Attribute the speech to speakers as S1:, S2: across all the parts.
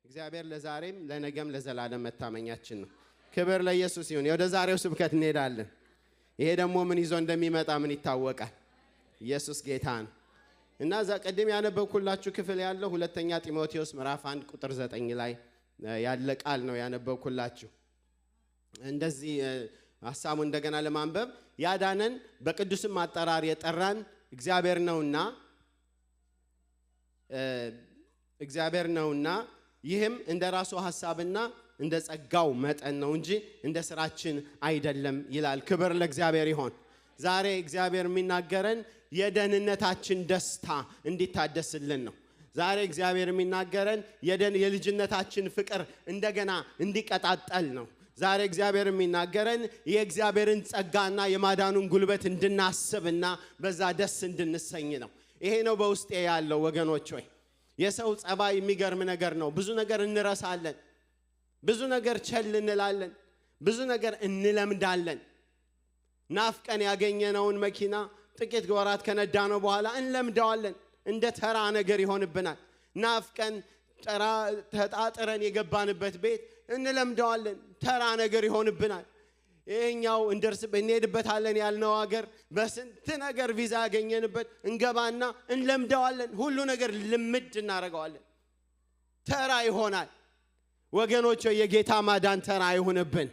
S1: እግዚአብሔር ለዛሬም ለነገም ለዘላለም መታመኛችን ነው። ክብር ለኢየሱስ ይሁን። ወደ ዛሬው ስብከት እንሄዳለን። ይሄ ደግሞ ምን ይዞ እንደሚመጣ ምን ይታወቃል? ኢየሱስ ጌታ ነው። እና ቀደም ያነበብኩላችሁ ክፍል ያለው ሁለተኛ ጢሞቴዎስ ምዕራፍ 1 ቁጥር 9 ላይ ያለ ቃል ነው ያነበብኩላችሁ። እንደዚህ ሐሳቡን እንደገና ለማንበብ ያዳነን በቅዱስም አጠራር የጠራን እግዚአብሔር ነውና ይህም እንደራሱ ሐሳብና እንደ ጸጋው መጠን ነው እንጂ እንደ ስራችን አይደለም ይላል። ክብር ለእግዚአብሔር ይሁን። ዛሬ እግዚአብሔር የሚናገረን የደህንነታችን ደስታ እንዲታደስልን ነው። ዛሬ እግዚአብሔር የሚናገረን የልጅነታችን ፍቅር እንደገና እንዲቀጣጠል ነው። ዛሬ እግዚአብሔር የሚናገረን የእግዚአብሔርን ጸጋና የማዳኑን ጉልበት እንድናስብና በዛ ደስ እንድንሰኝ ነው። ይሄ ነው በውስጤ ያለው ወገኖች ሆይ። የሰው ጸባይ የሚገርም ነገር ነው። ብዙ ነገር እንረሳለን። ብዙ ነገር ቸል እንላለን። ብዙ ነገር እንለምዳለን። ናፍቀን ያገኘነውን መኪና ጥቂት ወራት ከነዳነው በኋላ እንለምደዋለን። እንደ ተራ ነገር ይሆንብናል። ናፍቀን ተጣጥረን የገባንበት ቤት እንለምደዋለን። ተራ ነገር ይሆንብናል። ይሄኛው እንሄድበታለን ያልነው ሀገር በስንት ነገር ቪዛ ያገኘንበት እንገባና እንለምደዋለን። ሁሉ ነገር ልምድ እናደርገዋለን። ተራ ይሆናል። ወገኖች የጌታ ማዳን ተራ አይሁንብን።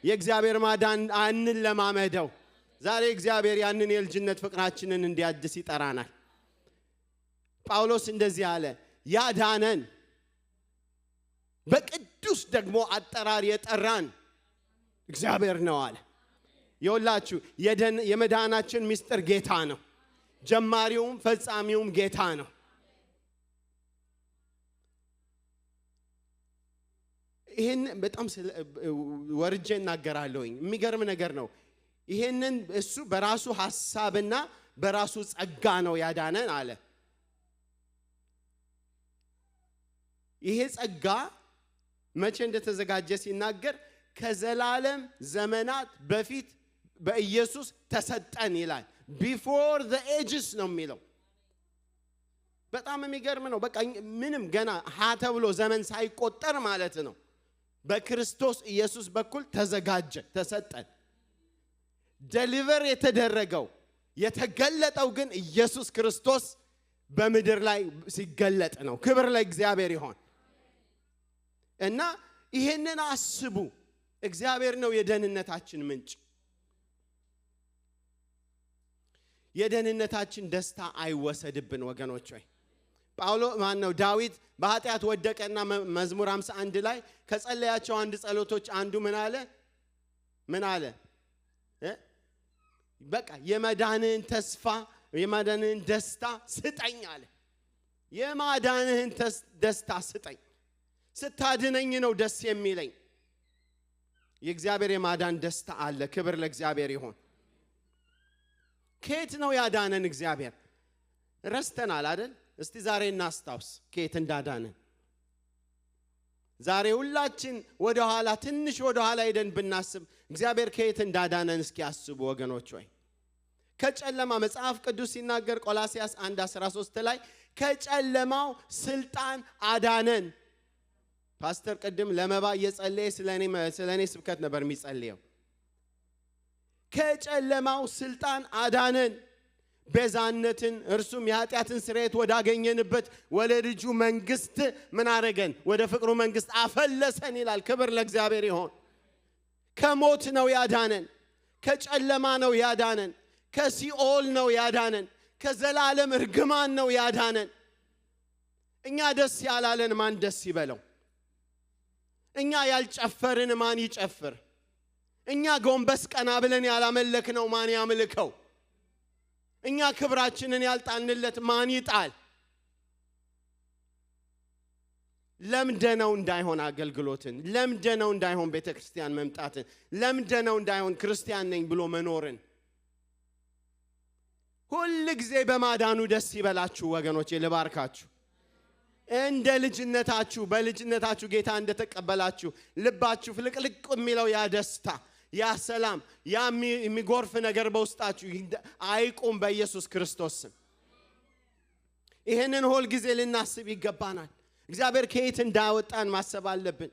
S1: የእግዚአብሔር ማዳን አንለማመደው። ዛሬ እግዚአብሔር ያንን የልጅነት ፍቅራችንን እንዲያድስ ይጠራናል። ጳውሎስ እንደዚህ አለ፣ ያዳነን በቅዱስ ደግሞ አጠራር የጠራን እግዚአብሔር ነው አለ። ይኸውላችሁ የመዳናችን ምስጢር ጌታ ነው። ጀማሪውም ፈጻሚውም ጌታ ነው። ይሄን በጣም ወርጄ እናገራለሁኝ። የሚገርም ነገር ነው። ይሄንን እሱ በራሱ ሐሳብና በራሱ ጸጋ ነው ያዳነን አለ። ይሄ ጸጋ መቼ እንደተዘጋጀ ሲናገር ከዘላለም ዘመናት በፊት በኢየሱስ ተሰጠን ይላል። ቢፎር ዘ ኤጅስ ነው የሚለው። በጣም የሚገርም ነው። በቃ ምንም ገና ተብሎ ዘመን ሳይቆጠር ማለት ነው በክርስቶስ ኢየሱስ በኩል ተዘጋጀ፣ ተሰጠን። ዴሊቨር የተደረገው የተገለጠው ግን ኢየሱስ ክርስቶስ በምድር ላይ ሲገለጥ ነው። ክብር ለእግዚአብሔር ይሁን። እና ይሄንን አስቡ። እግዚአብሔር ነው የደህንነታችን ምንጭ። የደህንነታችን ደስታ አይወሰድብን ወገኖች ሆይ። ዳዊት በኃጢአት ወደቀና መዝሙር 51 ላይ ከጸለያቸው አንድ ጸሎቶች አንዱ ምን አለ? በቃ የማዳንህን ተስፋ የማዳንህን ደስታ ስጠኝ አለ። የማዳንህን ደስታ ስጠኝ። ስታድነኝ ነው ደስ የሚለኝ። የእግዚአብሔር የማዳን ደስታ አለ። ክብር ለእግዚአብሔር ይሁን። ከየት ነው ያዳነን እግዚአብሔር? ረስተናል አይደል? እስቲ ዛሬ እናስታውስ ከየት እንዳዳነን። ዛሬ ሁላችን ወደ ኋላ ትንሽ ወደ ኋላ ሄደን ብናስብ እግዚአብሔር ከየት እንዳዳነን እስኪ አስቡ ወገኖች ሆይ። ከጨለማ መጽሐፍ ቅዱስ ሲናገር ቆላስይስ 1:13 ላይ ከጨለማው ስልጣን አዳነን። ፓስተር ቅድም ለመባ እየጸለየ ስለኔ ስብከት ነበር የሚጸልየው። ከጨለማው ስልጣን አዳነን ቤዛነትን እርሱም የኃጢአትን ስርየት ወዳገኘንበት ወደ ልጁ መንግስት ምን አረገን? ወደ ፍቅሩ መንግስት አፈለሰን ይላል። ክብር ለእግዚአብሔር ይሁን። ከሞት ነው ያዳነን። ከጨለማ ነው ያዳነን። ከሲኦል ነው ያዳነን። ከዘላለም እርግማን ነው ያዳነን። እኛ ደስ ያላለን ማን ደስ ይበለው? እኛ ያልጨፈርን ማን ይጨፍር? እኛ ጎንበስ ቀና ብለን ያላመለክነው ማን ያምልከው? እኛ ክብራችንን ያልጣንለት ማን ይጣል? ለምደነው እንዳይሆን አገልግሎትን፣ ለምደነው እንዳይሆን ቤተክርስቲያን መምጣትን፣ ለምደነው እንዳይሆን ክርስቲያን ነኝ ብሎ መኖርን። ሁሉ ጊዜ በማዳኑ ደስ ይበላችሁ ወገኖቼ፣ ልባርካችሁ። እንደ ልጅነታችሁ በልጅነታችሁ ጌታ እንደተቀበላችሁ ልባችሁ ፍልቅልቅ የሚለው ያ ደስታ ያ ሰላም ያ የሚጎርፍ ነገር በውስጣችሁ አይቁም በኢየሱስ ክርስቶስ ስም። ይሄንን ሁሉ ጊዜ ልናስብ ይገባናል። እግዚአብሔር ከየት እንዳወጣን ማሰብ አለብን።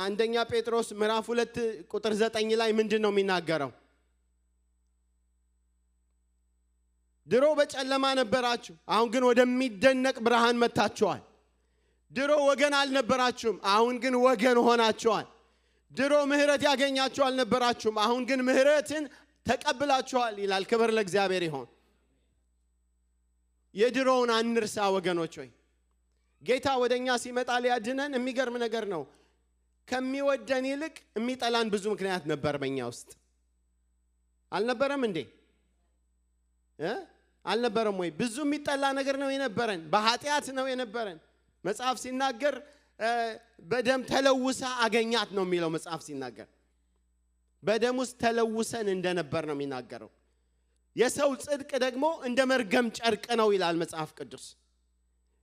S1: አንደኛ ጴጥሮስ ምዕራፍ 2 ቁጥር 9 ላይ ምንድነው የሚናገረው? ድሮ በጨለማ ነበራችሁ፣ አሁን ግን ወደሚደነቅ ብርሃን መጣችኋል። ድሮ ወገን አልነበራችሁም፣ አሁን ግን ወገን ሆናችኋል። ድሮ ምህረት ያገኛችሁ አልነበራችሁም፣ አሁን ግን ምህረትን ተቀብላችኋል ይላል። ክብር ለእግዚአብሔር ይሁን። የድሮውን አንርሳ ወገኖች ሆይ። ጌታ ወደኛ ሲመጣ ሊያድነን የሚገርም ነገር ነው። ከሚወደን ይልቅ የሚጠላን ብዙ ምክንያት ነበር በእኛ ውስጥ። አልነበረም እንዴ? አልነበረም ወይ? ብዙ የሚጠላ ነገር ነው የነበረን። በኃጢአት ነው የነበረን። መጽሐፍ ሲናገር በደም ተለውሳ አገኛት ነው የሚለው። መጽሐፍ ሲናገር በደም ውስጥ ተለውሰን እንደነበር ነው የሚናገረው። የሰው ጽድቅ ደግሞ እንደ መርገም ጨርቅ ነው ይላል መጽሐፍ ቅዱስ።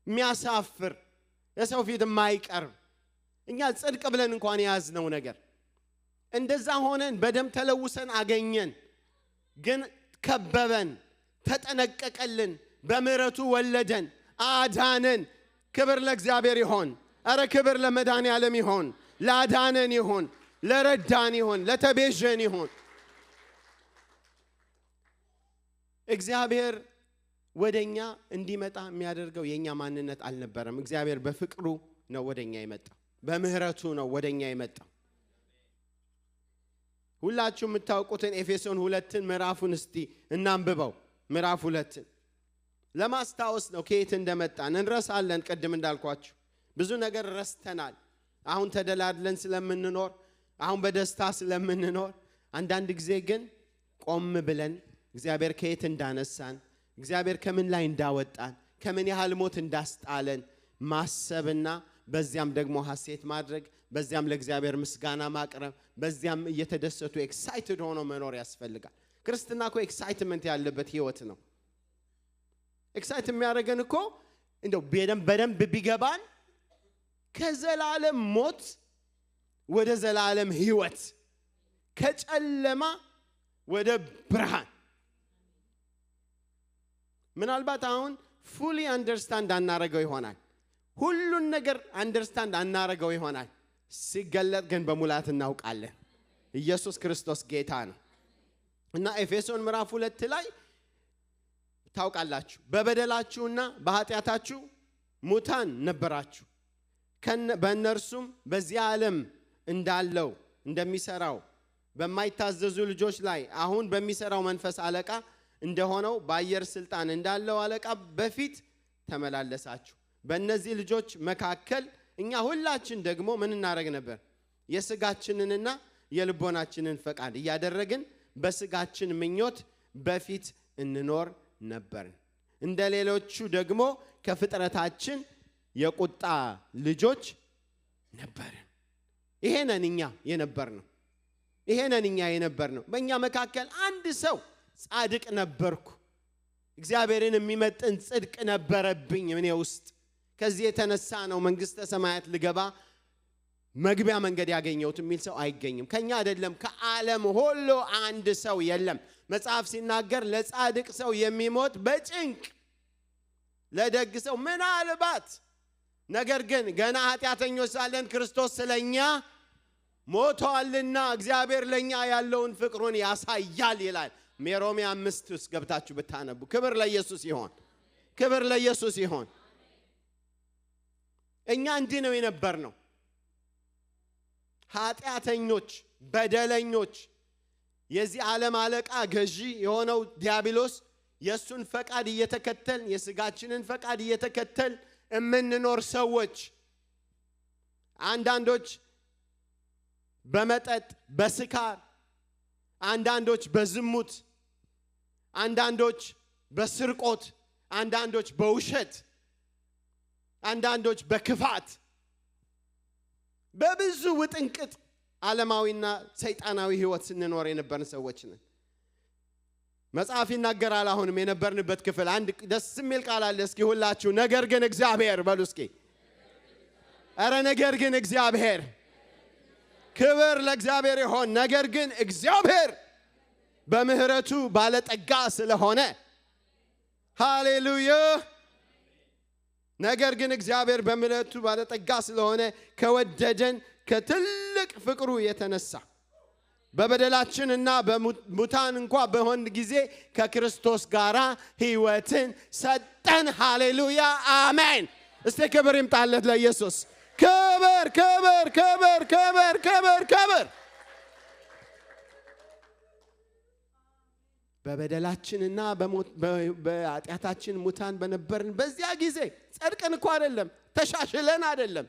S1: የሚያሳፍር የሰው ፊት የማይቀርብ እኛ ጽድቅ ብለን እንኳን የያዝነው ነገር እንደዛ ሆነን በደም ተለውሰን አገኘን። ግን ከበበን፣ ተጠነቀቀልን፣ በምህረቱ ወለደን፣ አዳነን። ክብር ለእግዚአብሔር ይሁን። አረ ክብር ለመድኃኔዓለም ይሁን። ላዳነን ይሁን፣ ለረዳን ይሁን፣ ለተቤዠን ይሁን። እግዚአብሔር ወደኛ እንዲመጣ የሚያደርገው የኛ ማንነት አልነበረም። እግዚአብሔር በፍቅሩ ነው ወደኛ የመጣው፣ በምህረቱ ነው ወደኛ የመጣው። ሁላችሁ የምታውቁትን ኤፌሶን 2 ምዕራፉን እስቲ እናንብበው። ምዕራፍ 2 ለማስታወስ ነው ከየት እንደመጣን። እንረሳለን። ቅድም እንዳልኳችሁ ብዙ ነገር ረስተናል። አሁን ተደላድለን ስለምንኖር፣ አሁን በደስታ ስለምንኖር፣ አንዳንድ ጊዜ ግን ቆም ብለን እግዚአብሔር ከየት እንዳነሳን፣ እግዚአብሔር ከምን ላይ እንዳወጣን፣ ከምን ያህል ሞት እንዳስጣለን ማሰብና በዚያም ደግሞ ሐሴት ማድረግ፣ በዚያም ለእግዚአብሔር ምስጋና ማቅረብ፣ በዚያም እየተደሰቱ ኤክሳይትድ ሆኖ መኖር ያስፈልጋል። ክርስትና እኮ ኤክሳይትመንት ያለበት ህይወት ነው። ኤክሳይት የሚያደርገን እኮ እንደው በደንብ ቢገባን ከዘላለም ሞት ወደ ዘላለም ህይወት፣ ከጨለማ ወደ ብርሃን። ምናልባት አሁን ፉሊ አንደርስታንድ አናረገው ይሆናል። ሁሉን ነገር አንደርስታንድ አናረገው ይሆናል። ሲገለጥ ግን በሙላት እናውቃለን። ኢየሱስ ክርስቶስ ጌታ ነው። እና ኤፌሶን ምዕራፍ 2 ላይ ታውቃላችሁ፣ በበደላችሁና በኃጢአታችሁ ሙታን ነበራችሁ፣ በእነርሱም በዚህ ዓለም እንዳለው እንደሚሰራው በማይታዘዙ ልጆች ላይ አሁን በሚሰራው መንፈስ አለቃ እንደሆነው በአየር ስልጣን እንዳለው አለቃ በፊት ተመላለሳችሁ። በእነዚህ ልጆች መካከል እኛ ሁላችን ደግሞ ምን እናደርግ ነበር? የሥጋችንንና የልቦናችንን ፈቃድ እያደረግን በሥጋችን ምኞት በፊት እንኖር ነበር። እንደ ሌሎቹ ደግሞ ከፍጥረታችን የቁጣ ልጆች ነበርን። ይሄ ነን እኛ የነበርነው። ይሄ ነን እኛ የነበርነው። በእኛ መካከል አንድ ሰው ጻድቅ ነበርኩ፣ እግዚአብሔርን የሚመጥን ጽድቅ ነበረብኝ እኔ ውስጥ፣ ከዚህ የተነሳ ነው መንግሥተ ሰማያት ልገባ መግቢያ መንገድ ያገኘሁት የሚል ሰው አይገኝም። ከኛ አይደለም፣ ከዓለም ሁሉ አንድ ሰው የለም። መጽሐፍ ሲናገር ለጻድቅ ሰው የሚሞት በጭንቅ ለደግ ሰው ምናልባት፣ ነገር ግን ገና ኃጢአተኞች ሳለን ክርስቶስ ስለኛ ሞቷልና እግዚአብሔር ለኛ ያለውን ፍቅሩን ያሳያል ይላል። ሮሜ 5 ውስጥ ገብታችሁ ብታነቡ። ክብር ለኢየሱስ ይሁን። ክብር ለኢየሱስ ይሁን። እኛ እንዲህ ነው የነበርነው፣ ኃጢአተኞች፣ በደለኞች፣ የዚህ ዓለም አለቃ ገዢ የሆነው ዲያብሎስ የሱን ፈቃድ እየተከተል የሥጋችንን ፈቃድ እየተከተል የምንኖር ሰዎች፣ አንዳንዶች በመጠጥ በስካር፣ አንዳንዶች በዝሙት፣ አንዳንዶች በስርቆት፣ አንዳንዶች በውሸት፣ አንዳንዶች በክፋት፣ በብዙ ውጥንቅጥ ዓለማዊና ሰይጣናዊ ህይወት ስንኖር የነበርን ሰዎች ነን። መጽሐፍ ይናገራል። አሁንም የነበርንበት ክፍል አንድ ደስ የሚል ቃል አለ። እስኪ ሁላችሁ ነገር ግን እግዚአብሔር በሉ እስኪ። ኧረ ነገር ግን እግዚአብሔር፣ ክብር ለእግዚአብሔር ይሁን። ነገር ግን እግዚአብሔር በምህረቱ ባለጠጋ ስለሆነ፣ ሃሌሉያ፣ ነገር ግን እግዚአብሔር በምሕረቱ ባለጠጋ ስለሆነ ከወደደን ከትልቅ ፍቅሩ የተነሳ በበደላችንና በሙታን እንኳን በሆን ጊዜ ከክርስቶስ ጋር ሕይወትን ሰጠን። ሃሌሉያ አሜን። እስቲ ክብር ይምጣለት ለኢየሱስ። ክብር ክብር ክብር ክብር ክብር ክብር። በበደላችንና በኃጢአታችን ሙታን በነበርን በዚያ ጊዜ ጸድቀን እኮ አይደለም፣ ተሻሽለን አይደለም፣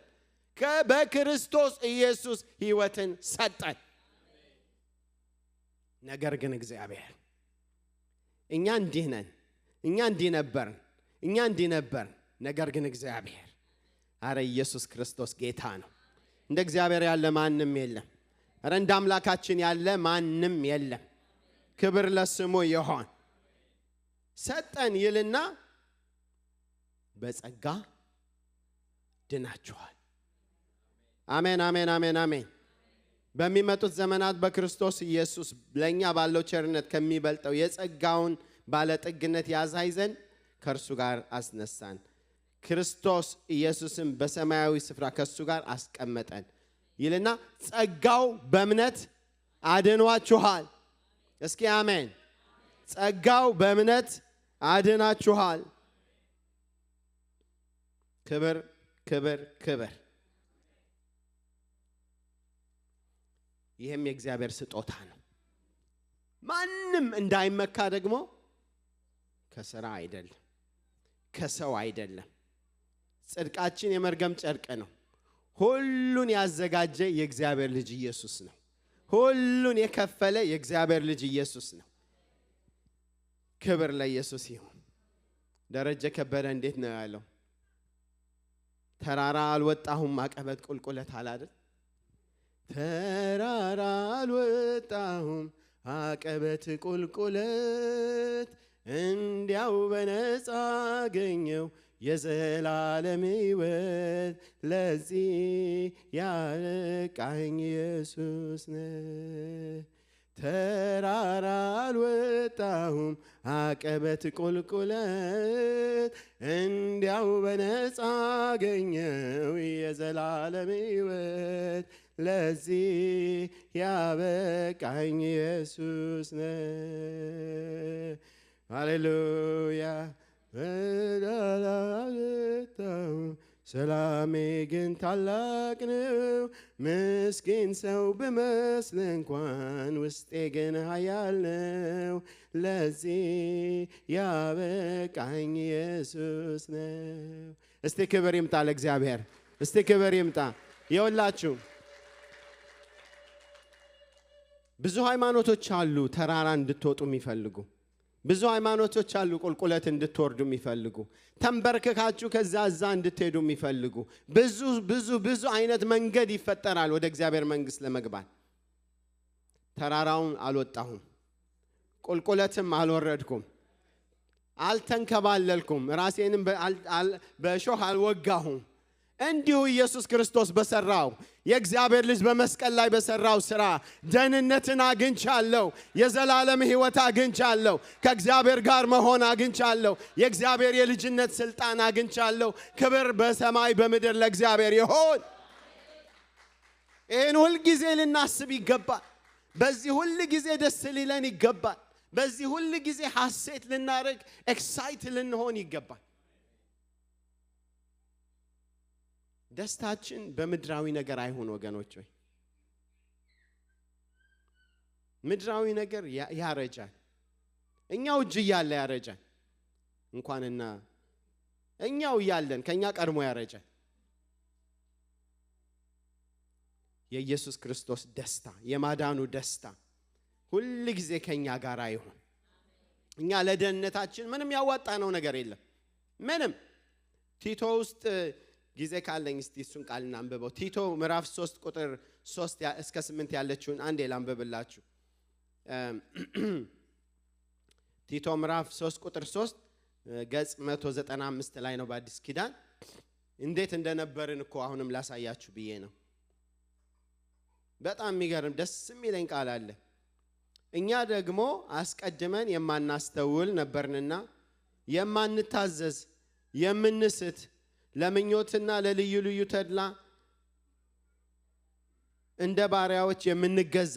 S1: በክርስቶስ ኢየሱስ ሕይወትን ሰጠን። ነገር ግን እግዚአብሔር እኛ እንዲህ ነን፣ እኛ እንዲህ ነበርን፣ ነገር ግን እግዚአብሔር አረ ኢየሱስ ክርስቶስ ጌታ ነው። እንደ እግዚአብሔር ያለ ማንም የለም። አረ እንደ አምላካችን ያለ ማንም የለም። ክብር ለስሙ ይሁን። ሰጠን ይልና በጸጋ ድናችኋል። አሜን አሜን አሜን አሜን። በሚመጡት ዘመናት በክርስቶስ ኢየሱስ ለኛ ባለው ቸርነት ከሚበልጠው የጸጋውን ባለጠግነት ያሳይዘን ከእርሱ ጋር አስነሳን። ክርስቶስ ኢየሱስን በሰማያዊ ስፍራ ከእሱ ጋር አስቀመጠን ይልና ጸጋው በእምነት አድኗችኋል። እስኪ አሜን። ጸጋው በእምነት አድናችኋል። ክብር ክብር ክብር። ይህም የእግዚአብሔር ስጦታ ነው። ማንም እንዳይመካ ደግሞ ከሥራ አይደለም፣ ከሰው አይደለም። ጽድቃችን የመርገም ጨርቅ ነው። ሁሉን ያዘጋጀ የእግዚአብሔር ልጅ ኢየሱስ ነው። ሁሉን የከፈለ የእግዚአብሔር ልጅ ኢየሱስ ነው። ክብር ለኢየሱስ ይሁን። ደረጀ ከበደ እንዴት ነው ያለው? ተራራ አልወጣሁም አቀበት ቁልቁለት አላደል? ተራራ አልወጣሁም አቀበት ቁልቁለት እንዲያው በነፃ አገኘው የዘላለም ሕይወት ለዚህ ያበቃኝ ኢየሱስ ነው። ተራራ አልወጣሁም አቀበት ቁልቁለት እንዲያው በነፃ አገኘው የዘላለም ሕይወት ለዚህ ያበቃኝ ኢየሱስ ነው። ሃሌሉያ። ሰላሜ ግን ታላቅ ነው። ምስኪን ሰው ብመስል እንኳን ውስጤ ግን ኃያል ነው። ለዚህ ያበቃኝ ኢየሱስ ነው። እስቲ ክብር ይምጣ ለእግዚአብሔር። እስቲ ክብር ይምጣ። ይኸውላችሁ ብዙ ሃይማኖቶች አሉ ተራራ እንድትወጡ የሚፈልጉ። ብዙ ሃይማኖቶች አሉ ቁልቁለት እንድትወርዱ የሚፈልጉ። ተንበርክካችሁ ከዛ እዛ እንድትሄዱ የሚፈልጉ። ብዙ አይነት መንገድ ይፈጠራል ወደ እግዚአብሔር መንግሥት ለመግባት። ተራራውን አልወጣሁም፣ ቁልቁለትም አልወረድኩም፣ አልተንከባለልኩም፣ ራሴንም በሾህ አልወጋሁም። እንዲሁ ኢየሱስ ክርስቶስ በሰራው የእግዚአብሔር ልጅ በመስቀል ላይ በሰራው ሥራ ደህንነትን አግኝቻለሁ። የዘላለም ሕይወት አግኝቻለሁ። ከእግዚአብሔር ጋር መሆን አግኝቻለሁ። የእግዚአብሔር የልጅነት ሥልጣን አግኝቻለሁ። ክብር በሰማይ በምድር ለእግዚአብሔር ይሁን። ይህን ሁል ጊዜ ልናስብ ይገባል። በዚህ ሁል ጊዜ ደስ ሊለን ይገባል። በዚህ ሁል ጊዜ ሐሴት ልናደርግ ኤክሳይት ልንሆን ይገባል። ደስታችን በምድራዊ ነገር አይሁን ወገኖች ሆይ። ምድራዊ ነገር ያረጃል። እኛው እጅ እያለ ያረጃል። እንኳንና እኛው እያለን ከኛ ቀድሞ ያረጃል። የኢየሱስ ክርስቶስ ደስታ፣ የማዳኑ ደስታ ሁሉ ጊዜ ከኛ ጋር አይሁን። እኛ ለደህንነታችን ምንም ያዋጣነው ነገር የለም። ምንም። ቲቶ ውስጥ ጊዜ ካለኝ እስቲ እሱን ቃል እናንብበው። ቲቶ ምዕራፍ 3 ቁጥር 3 እስከ 8 ያለችውን አንዴ ላንብብላችሁ። ቲቶ ምዕራፍ 3 ቁጥር 3 ገጽ 195 ላይ ነው በአዲስ ኪዳን። እንዴት እንደነበርን እኮ አሁንም ላሳያችሁ ብዬ ነው። በጣም የሚገርም ደስ የሚለኝ ቃል አለ። እኛ ደግሞ አስቀድመን የማናስተውል ነበርንና የማንታዘዝ፣ የምንስት፣ ለምኞትና ለልዩ ልዩ ተድላ እንደ ባሪያዎች የምንገዛ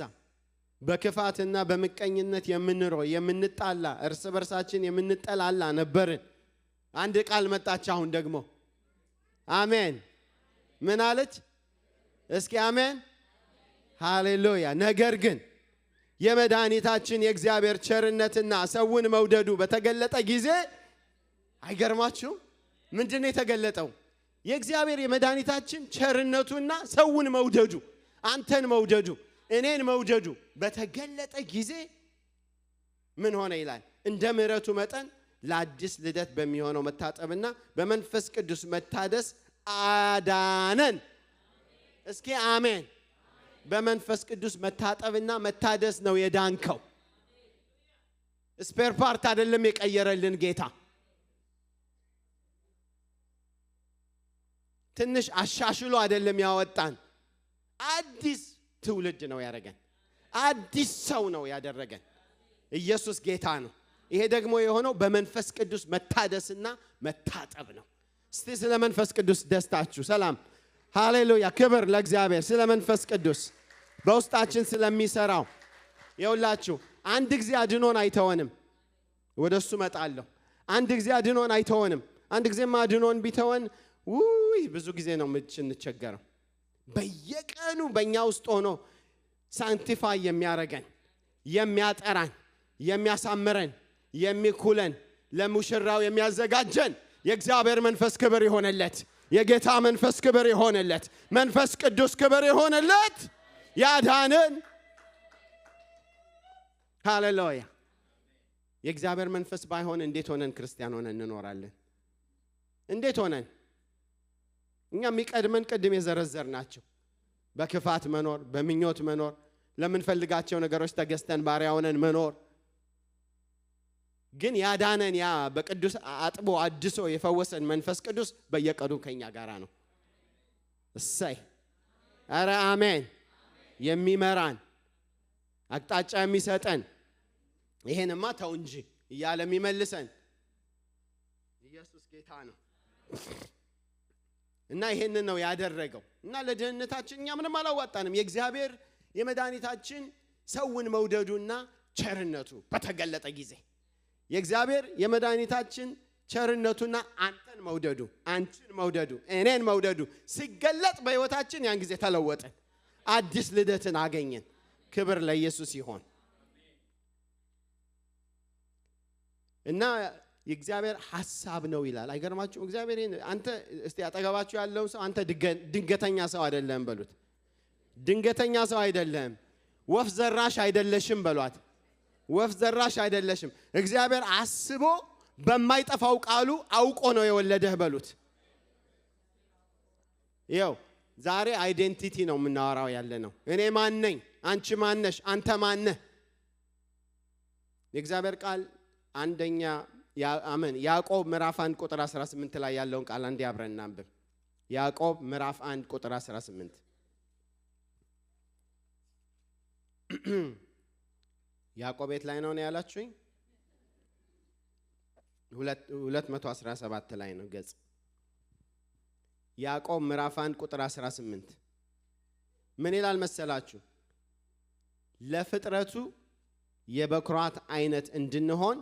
S1: በክፋትና በመቀኝነት የምንሮጥ የምንጣላ እርስ በርሳችን የምንጠላላ ነበርን። አንድ ቃል መጣች አሁን ደግሞ አሜን። ምን አለች? እስኪ አሜን ሃሌሉያ። ነገር ግን የመድኃኒታችን የእግዚአብሔር ቸርነትና ሰውን መውደዱ በተገለጠ ጊዜ አይገርማችሁም? ምንድነው የተገለጠው? የእግዚአብሔር የመድኃኒታችን ቸርነቱና ሰውን መውደዱ፣ አንተን መውደዱ፣ እኔን መውደዱ በተገለጠ ጊዜ ምን ሆነ ይላል? እንደ ምሕረቱ መጠን ለአዲስ ልደት በሚሆነው መታጠብና በመንፈስ ቅዱስ መታደስ አዳነን። እስኪ አሜን። በመንፈስ ቅዱስ መታጠብና መታደስ ነው የዳንከው። ስፔር ፓርት አይደለም የቀየረልን ጌታ። ትንሽ አሻሽሎ አይደለም ያወጣን። አዲስ ትውልድ ነው ያደረገን። አዲስ ሰው ነው ያደረገን። ኢየሱስ ጌታ ነው። ይሄ ደግሞ የሆነው በመንፈስ ቅዱስ መታደስና መታጠብ ነው። እስቲ ስለ መንፈስ ቅዱስ ደስታችሁ ሰላም ሃሌሉያ። ክብር ለእግዚአብሔር ስለ መንፈስ ቅዱስ በውስጣችን ስለሚሰራው። ይኸውላችሁ አንድ ጊዜ አድኖን አይተወንም። ወደሱ መጣለሁ። አንድ ጊዜ አድኖን አይተወንም። አንድ ጊዜማ አድኖን ቢተወን ብዙ ጊዜ ነው የምንቸገረው። በየቀኑ በእኛ ውስጥ ሆኖ ሳንቲፋይ የሚያረገን የሚያጠራን የሚያሳምረን የሚኩለን ለሙሽራው የሚያዘጋጀን የእግዚአብሔር መንፈስ ክብር ይሆነለት። የጌታ መንፈስ ክብር ይሆነለት። መንፈስ ቅዱስ ክብር ይሆነለት። ያዳነን ሃሌሉያ። የእግዚአብሔር መንፈስ ባይሆን እንዴት ሆነን ክርስቲያን ሆነን እንኖራለን? እንዴት ሆነን? እኛ የሚቀድመን ቅድም የዘረዘርናቸው በክፋት መኖር፣ በምኞት መኖር፣ ለምንፈልጋቸው ነገሮች ተገዝተን ባሪያ ሆነን መኖር። ግን ያዳነን ያ በቅዱስ አጥቦ አድሶ የፈወሰን መንፈስ ቅዱስ በየቀኑ ከኛ ጋራ ነው። እሰይ አረ አሜን። የሚመራን አቅጣጫ የሚሰጠን ይሄንማ ተው እንጂ እያለ የሚመልሰን ኢየሱስ ጌታ ነው። እና ይሄንን ነው ያደረገው። እና ለደህንነታችን እኛ ምንም አላዋጣንም። የእግዚአብሔር የመድኃኒታችን ሰውን መውደዱና ቸርነቱ በተገለጠ ጊዜ የእግዚአብሔር የመድኃኒታችን ቸርነቱና አንተን መውደዱ፣ አንቺን መውደዱ፣ እኔን መውደዱ ሲገለጥ በሕይወታችን ያን ጊዜ ተለወጠን። አዲስ ልደትን አገኘን። ክብር ለኢየሱስ ይሆን። እና የእግዚአብሔር ሐሳብ ነው ይላል። አይገርማችሁ? እግዚአብሔር አንተ እስቲ አጠገባችሁ ያለው ሰው አንተ ድንገተኛ ሰው አይደለም በሉት። ድንገተኛ ሰው አይደለም። ወፍ ዘራሽ አይደለሽም በሏት። ወፍ ዘራሽ አይደለሽም። እግዚአብሔር አስቦ በማይጠፋው ቃሉ አውቆ ነው የወለደህ በሉት። ይኸው ዛሬ አይዴንቲቲ ነው የምናወራው ያለ ነው። እኔ ማን ነኝ? አንቺ ማን ነሽ? አንተ ማን ነህ? የእግዚአብሔር ቃል አንደኛ አሜን ያዕቆብ ምዕራፍ 1 ቁጥር 18 ላይ ያለውን ቃል አንዴ አብረን እናንብብ። ያዕቆብ ምዕራፍ 1 ቁጥር 18 ያዕቆብ የት ላይ ነው ያላችሁኝ? 217 ላይ ነው ገጽ። ያዕቆብ ምዕራፍ 1 ቁጥር 18 ምን ይላል መሰላችሁ? ለፍጥረቱ የበኩራት አይነት እንድንሆን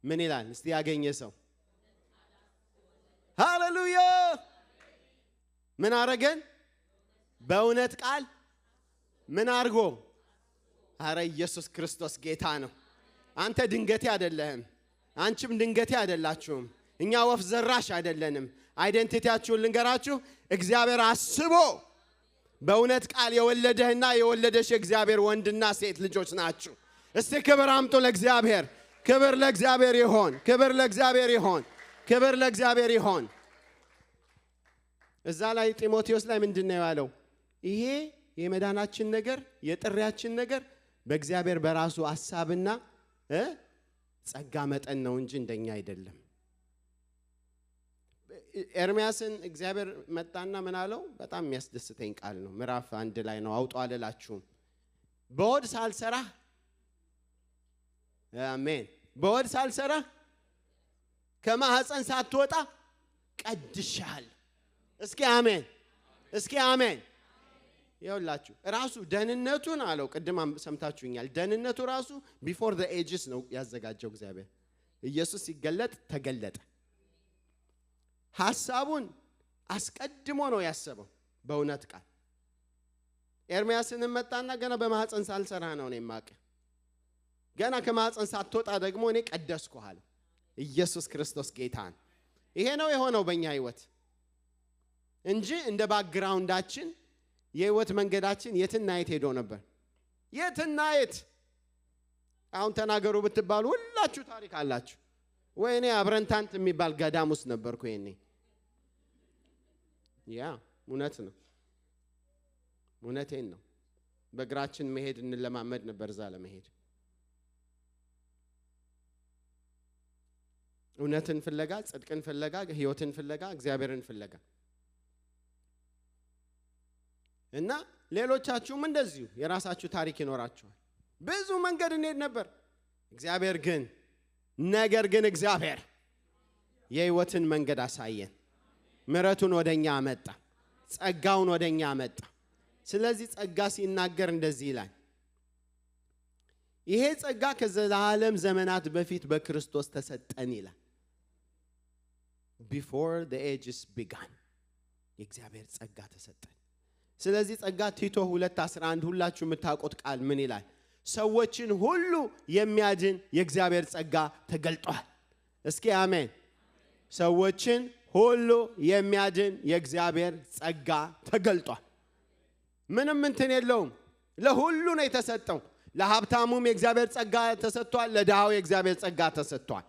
S1: ምን ይላል? እስቲ ያገኘ ሰው ሃሌሉያ። ምን አረገን? በእውነት ቃል ምን አርጎ? አረ ኢየሱስ ክርስቶስ ጌታ ነው። አንተ ድንገቴ አይደለህም። አንቺም ድንገቴ አይደላችሁም። እኛ ወፍ ዘራሽ አይደለንም። አይደንቲቲያችሁን ልንገራችሁ። እግዚአብሔር አስቦ በእውነት ቃል የወለደህና የወለደሽ የእግዚአብሔር ወንድና ሴት ልጆች ናችሁ። እስቲ ክብር አምጡ ለእግዚአብሔር። ክብር ለእግዚአብሔር ይሆን። ክብር ለእግዚአብሔር ይሆን። ክብር ለእግዚአብሔር ይሆን። እዛ ላይ ጢሞቴዎስ ላይ ምንድነው ያለው? ይሄ የመዳናችን ነገር የጥሪያችን ነገር በእግዚአብሔር በራሱ ሐሳብና ጸጋ መጠን ነው እንጂ እንደኛ አይደለም። ኤርምያስን እግዚአብሔር መጣና ምን አለው? በጣም የሚያስደስተኝ ቃል ነው። ምዕራፍ 1 ላይ ነው። አውጣው አልላችሁም። በሆድ ሳልሰራህ አሜን። በሆድ ሳልሰራህ ከማህፀን ሳትወጣ ቀድሻለሁ። እስኪ አሜን፣ እስኪ አሜን። ይኸውላችሁ ራሱ ደህንነቱን አለው ቅድም ሰምታችሁኛል። ደህንነቱ ራሱ ቢፎር ዘ ኤጅስ ነው ያዘጋጀው እግዚአብሔር። ኢየሱስ ሲገለጥ ተገለጠ። ሐሳቡን አስቀድሞ ነው ያሰበው በእውነት ቃል። ኤርምያስን መጣና ገና በማህፀን ሳልሰራ ነው እኔ ማቀ ገና ከማህፀን ሳትወጣ ደግሞ እኔ ቀደስኩህ አለ። ኢየሱስ ክርስቶስ ጌታ ነው። ይሄ ነው የሆነው በእኛ ህይወት እንጂ እንደ ባክግራውንዳችን የህይወት መንገዳችን የትና የት ሄዶ ነበር። የትና የት አሁን ተናገሩ ብትባሉ ሁላችሁ ታሪክ አላችሁ። ወይኔ አብረንታንት የሚባል ገዳም ውስጥ ነበርኩ እኔ። ያ እውነት ነው፣ እውነቴን ነው። በእግራችን መሄድ እንለማመድ ነበር እዛ ለመሄድ። እውነትን ፍለጋ፣ ጽድቅን ፍለጋ፣ ህይወትን ፍለጋ፣ እግዚአብሔርን ፍለጋ እና ሌሎቻችሁም እንደዚሁ የራሳችሁ ታሪክ ይኖራችኋል። ብዙ መንገድ እንሄድ ነበር። ነገር ግን እግዚአብሔር የህይወትን መንገድ አሳየን። ምሕረቱን ወደኛ አመጣ፣ ጸጋውን ወደኛ አመጣ። ስለዚህ ጸጋ ሲናገር እንደዚህ ይላል፣ ይሄ ጸጋ ከዘላለም ዘመናት በፊት በክርስቶስ ተሰጠን ይላል። before the ages began የእግዚአብሔር ጸጋ ተሰጠን። ስለዚህ ጸጋ ቲቶ 2:11 ሁላችሁ የምታውቁት ቃል ምን ይላል? ሰዎችን ሁሉ የሚያድን የእግዚአብሔር ጸጋ ተገልጧል። እስኪ አሜን። ሰዎችን ሁሉ የሚያድን የእግዚአብሔር ጸጋ ተገልጧል። ምንም እንትን የለውም፣ ለሁሉ ነው የተሰጠው። ለሀብታሙም የእግዚአብሔር ጸጋ ተሰጥቷል፣ ለድሃው የእግዚአብሔር ጸጋ ተሰጥቷል።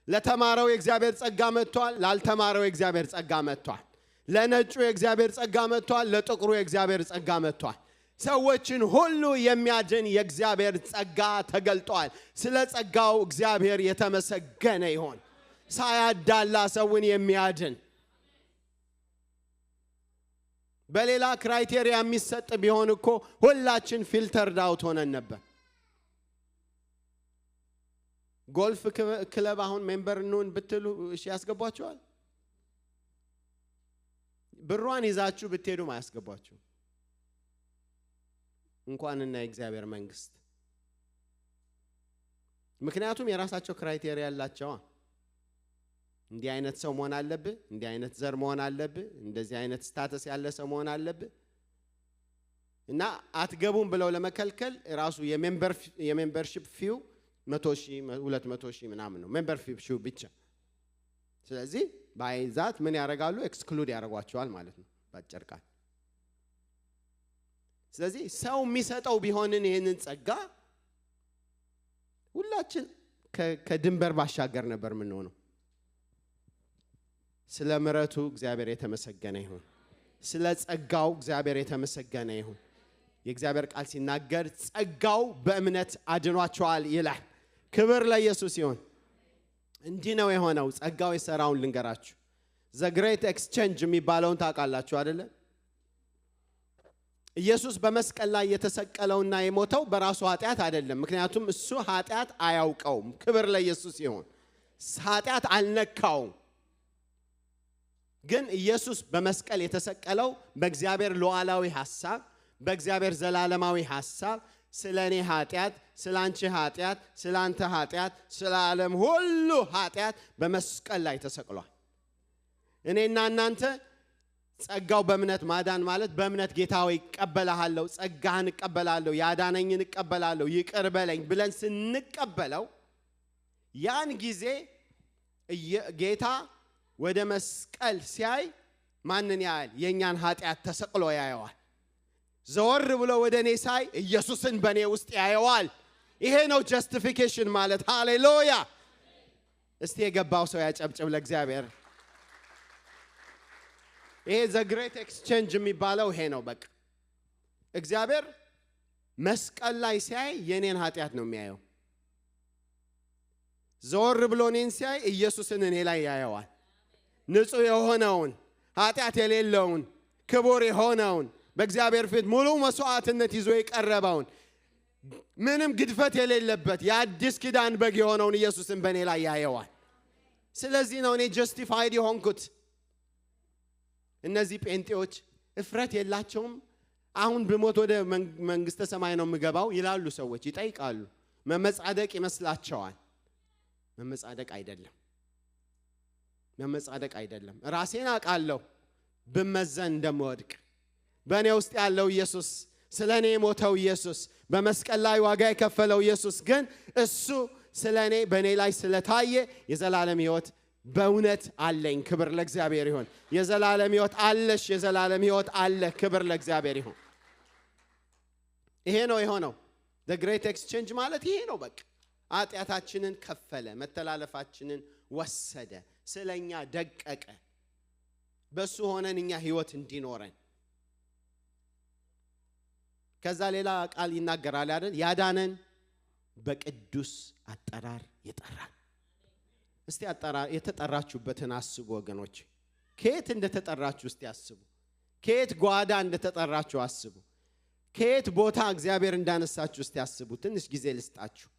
S1: ለተማረው የእግዚአብሔር ጸጋ መጥቷል፣ ላልተማረው የእግዚአብሔር ጸጋ መጥቷል። ለነጩ የእግዚአብሔር ጸጋ መጥቷል፣ ለጥቁሩ የእግዚአብሔር ጸጋ መጥቷል። ሰዎችን ሁሉ የሚያድን የእግዚአብሔር ጸጋ ተገልጧል። ስለ ጸጋው እግዚአብሔር የተመሰገነ ይሁን። ሳያዳላ ሰውን የሚያድን በሌላ ክራይቴሪያ የሚሰጥ ቢሆን እኮ ሁላችን ፊልተርድ አውት ሆነን ነበር። ጎልፍ ክለብ አሁን ሜምበር እንሁን ብትሉ እሺ ያስገቧቸዋል? ብሯን ይዛችሁ ብትሄዱም አያስገቧችሁ። እንኳንና የእግዚአብሔር መንግስት። ምክንያቱም የራሳቸው ክራይቴሪያ ያላቸው። እንዲህ አይነት ሰው መሆን አለብህ፣ እንዲህ አይነት ዘር መሆን አለብህ፣ እንደዚህ አይነት ስታተስ ያለ ሰው መሆን አለብህ እና አትገቡም ብለው ለመከልከል ራሱ የሜምበርሺፕ ፊው 100,000 200,000 ምናምን ነው ሜምበርሺፕ ብቻ። ስለዚህ ባይዛት ምን ያደርጋሉ? ኤክስክሉድ ያደርጓቸዋል ማለት ነው ባጭር ቃል። ስለዚህ ሰው የሚሰጠው ቢሆንን ይሄንን ጸጋ ሁላችን ከድንበር ባሻገር ነበር ምን ሆነው። ስለ ምሕረቱ እግዚአብሔር የተመሰገነ ይሁን። ስለ ጸጋው እግዚአብሔር የተመሰገነ ይሁን። የእግዚአብሔር ቃል ሲናገር ጸጋው በእምነት አድኗቸዋል ይላል። ክብር ለኢየሱስ ይሁን። እንዲህ ነው የሆነው። ጸጋው የሰራውን ልንገራችሁ። ዘ ግሬት ኤክስቼንጅ የሚባለውን ታውቃላችሁ አይደለ? ኢየሱስ በመስቀል ላይ የተሰቀለውና የሞተው በራሱ ኃጢአት አይደለም። ምክንያቱም እሱ ኃጢአት አያውቀውም። ክብር ለኢየሱስ ይሁን። ኃጢአት አልነካውም። ግን ኢየሱስ በመስቀል የተሰቀለው በእግዚአብሔር ሉዓላዊ ሐሳብ፣ በእግዚአብሔር ዘላለማዊ ሐሳብ ስለኔ ኃጢአት፣ ስላንቺ ኃጢአት፣ ስላንተ ኃጢአት፣ ስለ ዓለም ሁሉ ኃጢአት በመስቀል ላይ ተሰቅሏል። እኔና እናንተ ጸጋው በእምነት ማዳን ማለት በእምነት ጌታ ሆይ እቀበልሃለሁ፣ ጸጋህን እቀበላለሁ፣ ያዳነኝን እቀበላለሁ፣ ይቅር በለኝ ብለን ስንቀበለው ያን ጊዜ ጌታ ወደ መስቀል ሲያይ ማንን ያያል? የኛን ኃጢአት ተሰቅሎ ያየዋል። ዘወር ብሎ ወደ እኔ ሳይ ኢየሱስን በእኔ ውስጥ ያየዋል። ይሄ ነው ጀስቲፊኬሽን ማለት። ሃሌሉያ! እስቲ የገባው ሰው ያጨብጭብ ለእግዚአብሔር። ይሄ ዘ ግሬት ኤክስቼንጅ የሚባለው ይሄ ነው። በቃ እግዚአብሔር መስቀል ላይ ሲያይ የኔን ኃጢአት ነው የሚያየው። ዘወር ብሎ እኔን ሲያይ ኢየሱስን እኔ ላይ ያየዋል። ንጹህ የሆነውን ኃጢአት የሌለውን ክቡር የሆነውን በእግዚአብሔር ፊት ሙሉ መስዋዕትነት ይዞ የቀረበውን ምንም ግድፈት የሌለበት የአዲስ ኪዳን በግ የሆነውን ኢየሱስን በእኔ ላይ ያየዋል። ስለዚህ ነው እኔ ጀስቲፋይድ የሆንኩት። እነዚህ ጴንጤዎች እፍረት የላቸውም። አሁን ብሞት ወደ መንግስተ ሰማይ ነው የምገባው ይላሉ ሰዎች፣ ይጠይቃሉ። መመጻደቅ ይመስላቸዋል። መመጻደቅ አይደለም። ራሴን አውቃለሁ ብመዘን እንደምወድቅ። በእኔ ውስጥ ያለው ኢየሱስ፣ ስለኔ የሞተው ኢየሱስ፣ በመስቀል ላይ ዋጋ የከፈለው ኢየሱስ ግን እሱ ስለኔ በእኔ ላይ ስለታየ የዘላለም ሕይወት በእውነት አለኝ። ክብር ለእግዚአብሔር ይሁን። የዘላለም ሕይወት አለሽ፣ የዘላለም ሕይወት አለ። ክብር ለእግዚአብሔር ይሁን። ይሄ ነው የሆነው። the great exchange ማለት ይሄ ነው። በቃ ኃጢአታችንን ከፈለ፣ መተላለፋችንን ወሰደ፣ ስለኛ ደቀቀ። በሱ ሆነን እኛ ሕይወት እንዲኖረን። ከዛ ሌላ ቃል ይናገራል አይደል? ያዳነን በቅዱስ አጠራር የጠራን። እስቲ የተጠራችሁበትን አስቡ ወገኖች። ከየት እንደተጠራችሁ እስቲ አስቡ። ከየት ጓዳ እንደተጠራችሁ አስቡ። ከየት ቦታ እግዚአብሔር እንዳነሳችሁ እስቲ አስቡ። ትንሽ ጊዜ ልስጣችሁ።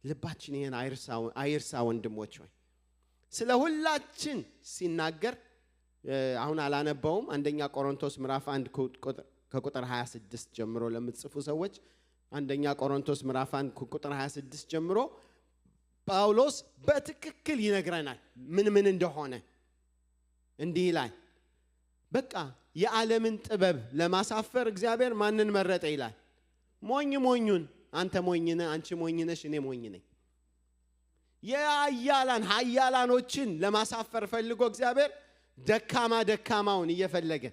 S1: ልባችን ይሄን አይርሳ ወንድሞች ሆይ። ስለ ሁላችን ሲናገር አሁን አላነበውም። አንደኛ ቆሮንቶስ ምዕራፍ 1 ከቁጥር 26 ጀምሮ ለምትጽፉ ሰዎች አንደኛ ቆሮንቶስ ምዕራፍ 1 ከቁጥር 26 ጀምሮ ጳውሎስ በትክክል ይነግረናል ምን እንደሆነ። እንዲህ ይላል፣ በቃ የዓለምን ጥበብ ለማሳፈር እግዚአብሔር ማንን መረጠ ይላል? ሞኙን። አንተ ሞኝ ነህ፣ አንቺ ሞኝ ነሽ፣ እኔ ሞኝ ነኝ። ኃያላኖችን ለማሳፈር ፈልጎ እግዚአብሔር ደካማውን እየፈለገ፣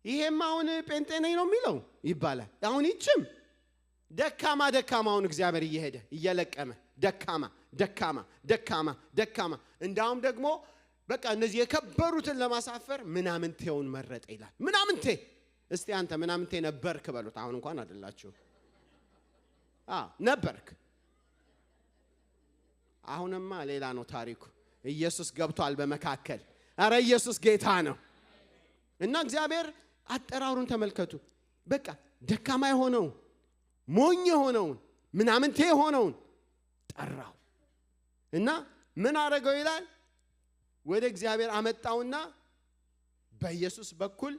S1: ይሄም አሁን ጴንጤ ነኝ ነው የሚለው ይባላል። አሁን ይችም ደካማውን እግዚአብሔር እየሄደ እየለቀመ ደካማ እንዳውም ደግሞ በቃ እነዚህ የከበሩትን ለማሳፈር ምናምንቴውን መረጠ ይላል። ምናምንቴ። እስቲ አንተ ምናምንቴ ነበርክ በሉት። አሁን እንኳን አይደላችሁ። ነበርክ። አሁንማ ሌላ ነው ታሪኩ። ኢየሱስ ገብቷል በመካከል። አረ ኢየሱስ ጌታ ነው። እና እግዚአብሔር አጠራሩን ተመልከቱ። በቃ ደካማ የሆነውን፣ ሞኝ የሆነውን፣ ምናምንቴ የሆነውን ጠራው እና ምን አደረገው ይላል? ወደ እግዚአብሔር አመጣውና በኢየሱስ በኩል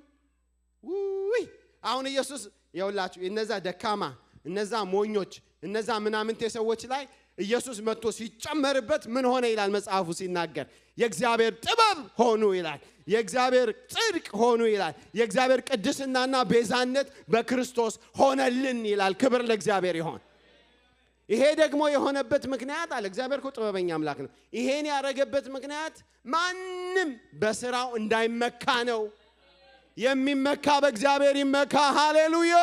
S1: አሁን ኢየሱስ ይኸውላችሁ እነዛ ደካማ፣ እነዛ ሞኞች፣ እነዛ ምናምንቴ ሰዎች ላይ ኢየሱስ መጥቶ ሲጨመርበት ምን ሆነ ይላል መጽሐፉ ሲናገር? የእግዚአብሔር ጥበብ ሆኑ ይላል። የእግዚአብሔር ጽድቅ ሆኑ ይላል። የእግዚአብሔር ቅድስናና ቤዛነት በክርስቶስ ሆነልን ይላል። ክብር ለእግዚአብሔር ይሁን። ይሄ ደግሞ የሆነበት ምክንያት አለ። እግዚአብሔር እኮ ጥበበኛ አምላክ ነው። ይሄን ያደረገበት ምክንያት ማንም በስራው እንዳይመካ ነው። የሚመካ በእግዚአብሔር ይመካ። ሃሌሉያ!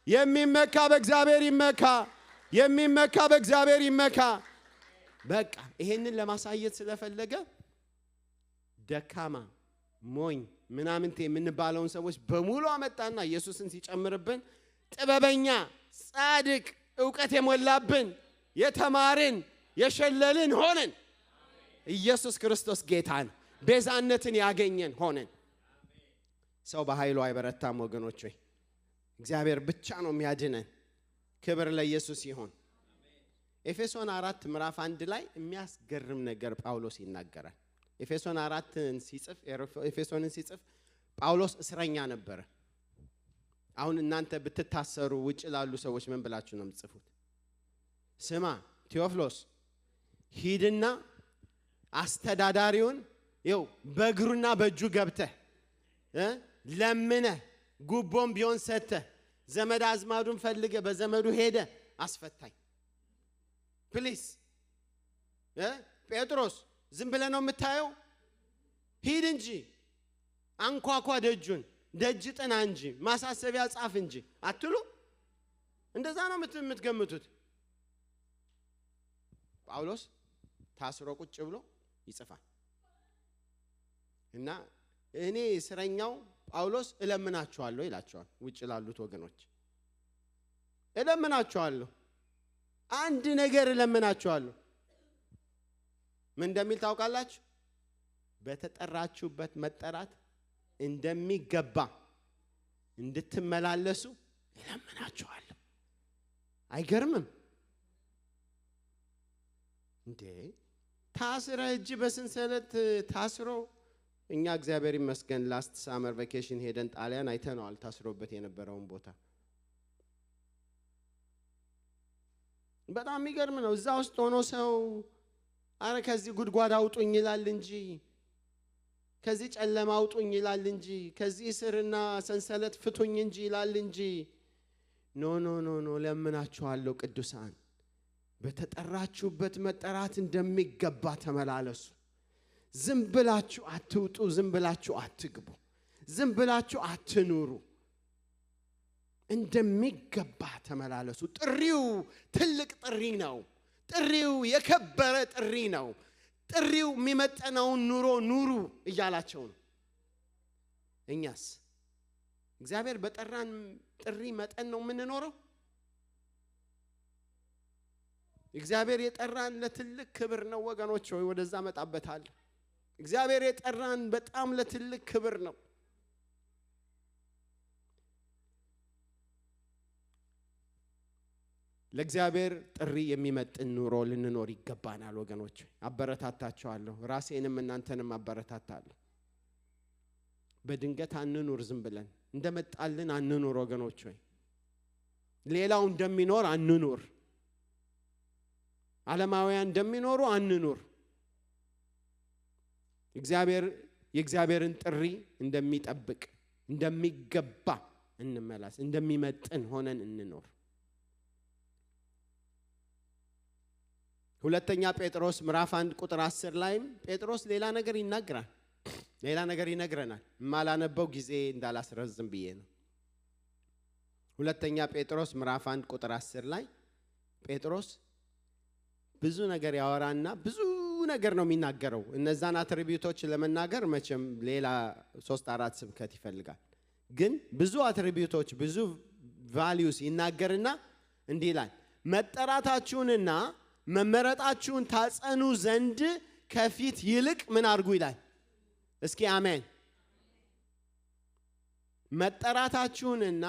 S1: የሚመካ በእግዚአብሔር ይመካ። የሚመካ በእግዚአብሔር ይመካ። በቃ ይሄንን ለማሳየት ስለፈለገ ደካማ፣ ሞኝ፣ ምናምንቴ የምንባለውን ሰዎች በሙሉ አመጣና ኢየሱስን ሲጨምርብን ጥበበኛ፣ ጻድቅ፣ ዕውቀት የሞላብን፣ የተማርን፣ የሸለልን ሆነን ኢየሱስ ክርስቶስ ጌታን ቤዛነትን ያገኘን ሆነን። ሰው በኃይሉ አይበረታም ወገኖች ሆይ፣ እግዚአብሔር ብቻ ነው የሚያድነን። ክብር ለኢየሱስ ይሁን። ኤፌሶን 4 ምዕራፍ 1 ላይ የሚያስገርም ነገር ጳውሎስ ይናገራል። ኤፌሶንን ሲጽፍ ጳውሎስ እስረኛ ነበረ። አሁን እናንተ ብትታሰሩ ውጭ ላሉ ሰዎች ምን ብላችሁ ነው የምትጽፉት? ስማ ቴዎፍሎስ ሂድና አስተዳዳሪውን ይው በእግሩና በእጁ ገብተህ ለምነህ ጉቦም ቢሆን ሰጥተህ ዘመድ አዝማዱን ፈልገ በዘመዱ ሄደ አስፈታኝ ፕሊስ። ጴጥሮስ ዝም ብለህ ነው የምታየው? ሂድ እንጂ አንኳኳ ደጁን፣ ደጅ ጥና እንጂ ማሳሰቢያ ጻፍ እንጂ አትሉ? እንደዛ ነው የምትገምቱት? ጳውሎስ ታስሮ ቁጭ ብሎ ይጽፋል እና እኔ እስረኛው ጳውሎስ እለምናችኋለሁ ይላቸዋል። ውጭ ላሉት ወገኖች እለምናችኋለሁ፣ አንድ ነገር እለምናችኋለሁ። ምን እንደሚል ታውቃላችሁ? በተጠራችሁበት መጠራት እንደሚገባ እንድትመላለሱ እለምናችኋለሁ። አይገርምም እንዴ? ታስረ እጅ በሰንሰለት ታስሮ እኛ እግዚአብሔር ይመስገን ላስት ሳመር ቫኬሽን ሄደን ጣሊያን አይተነዋል ታስሮበት የነበረውን ቦታ። በጣም የሚገርም ነው። እዛ ውስጥ ሆኖ ሰው አረ ከዚህ ጉድጓድ አውጡኝ ይላል እንጂ፣ ከዚህ ጨለማ አውጡኝ ይላል እንጂ፣ ከዚህ እስርና ሰንሰለት ፍቱኝ እንጂ ይላል እንጂ። ኖ ኖ ኖ ኖ ለምናችኋለሁ ቅዱሳን በተጠራችሁበት መጠራት እንደሚገባ ተመላለሱ። ዝም ብላችሁ አትውጡ፣ ዝም ብላችሁ አትግቡ፣ ዝም ብላችሁ አትኑሩ። እንደሚገባ ተመላለሱ። ጥሪው ትልቅ ጥሪ ነው። ጥሪው የከበረ ጥሪ ነው። ጥሪው የሚመጠነውን ኑሮ ኑሩ እያላቸው ነው። እኛስ እግዚአብሔር በጠራን ጥሪ መጠን ነው የምንኖረው? እግዚአብሔር የጠራን ለትልቅ ክብር ነው ወገኖች ሆይ፣ ወደዛ መጣበታለሁ። እግዚአብሔር የጠራን በጣም ለትልቅ ክብር ነው። ለእግዚአብሔር ጥሪ የሚመጥን ኑሮ ልንኖር ይገባናል ወገኖች። አበረታታችኋለሁ፣ ራሴንም እናንተንም አበረታታለሁ። በድንገት አንኑር፣ ዝም ብለን እንደመጣልን አንኑር ወገኖች ሆይ። ሌላው እንደሚኖር አንኑር፣ ዓለማውያን እንደሚኖሩ አንኑር። የእግዚአብሔርን ጥሪ እንደሚጠብቅ እንደሚገባ እንመላስ፣ እንደሚመጥን ሆነን እንኖር። ሁለተኛ ጴጥሮስ ምዕራፍ 1 ቁጥር 10 ላይም ጴጥሮስ ሌላ ነገር ይናገራል። ሌላ ነገር ይነግረናል። ማላነበው ጊዜ እንዳላስረዝም ብዬ ነው። ሁለተኛ ጴጥሮስ ምዕራፍ 1 ቁጥር 10 ላይ ጴጥሮስ ብዙ ነገር ያወራና ብዙ ነገር ነው የሚናገረው። እነዛን አትሪቢዩቶች ለመናገር መቼም ሌላ 3-4 ስብከት ይፈልጋል። ግን ብዙ አትሪቢዩቶች ብዙ ቫልዩስ ይናገርና እንዲህ ይላል፣ መጠራታችሁንና መመረጣችሁን ታጸኑ ዘንድ ከፊት ይልቅ ምን አድርጉ ይላል። እስኪ አሜን። መጠራታችሁንና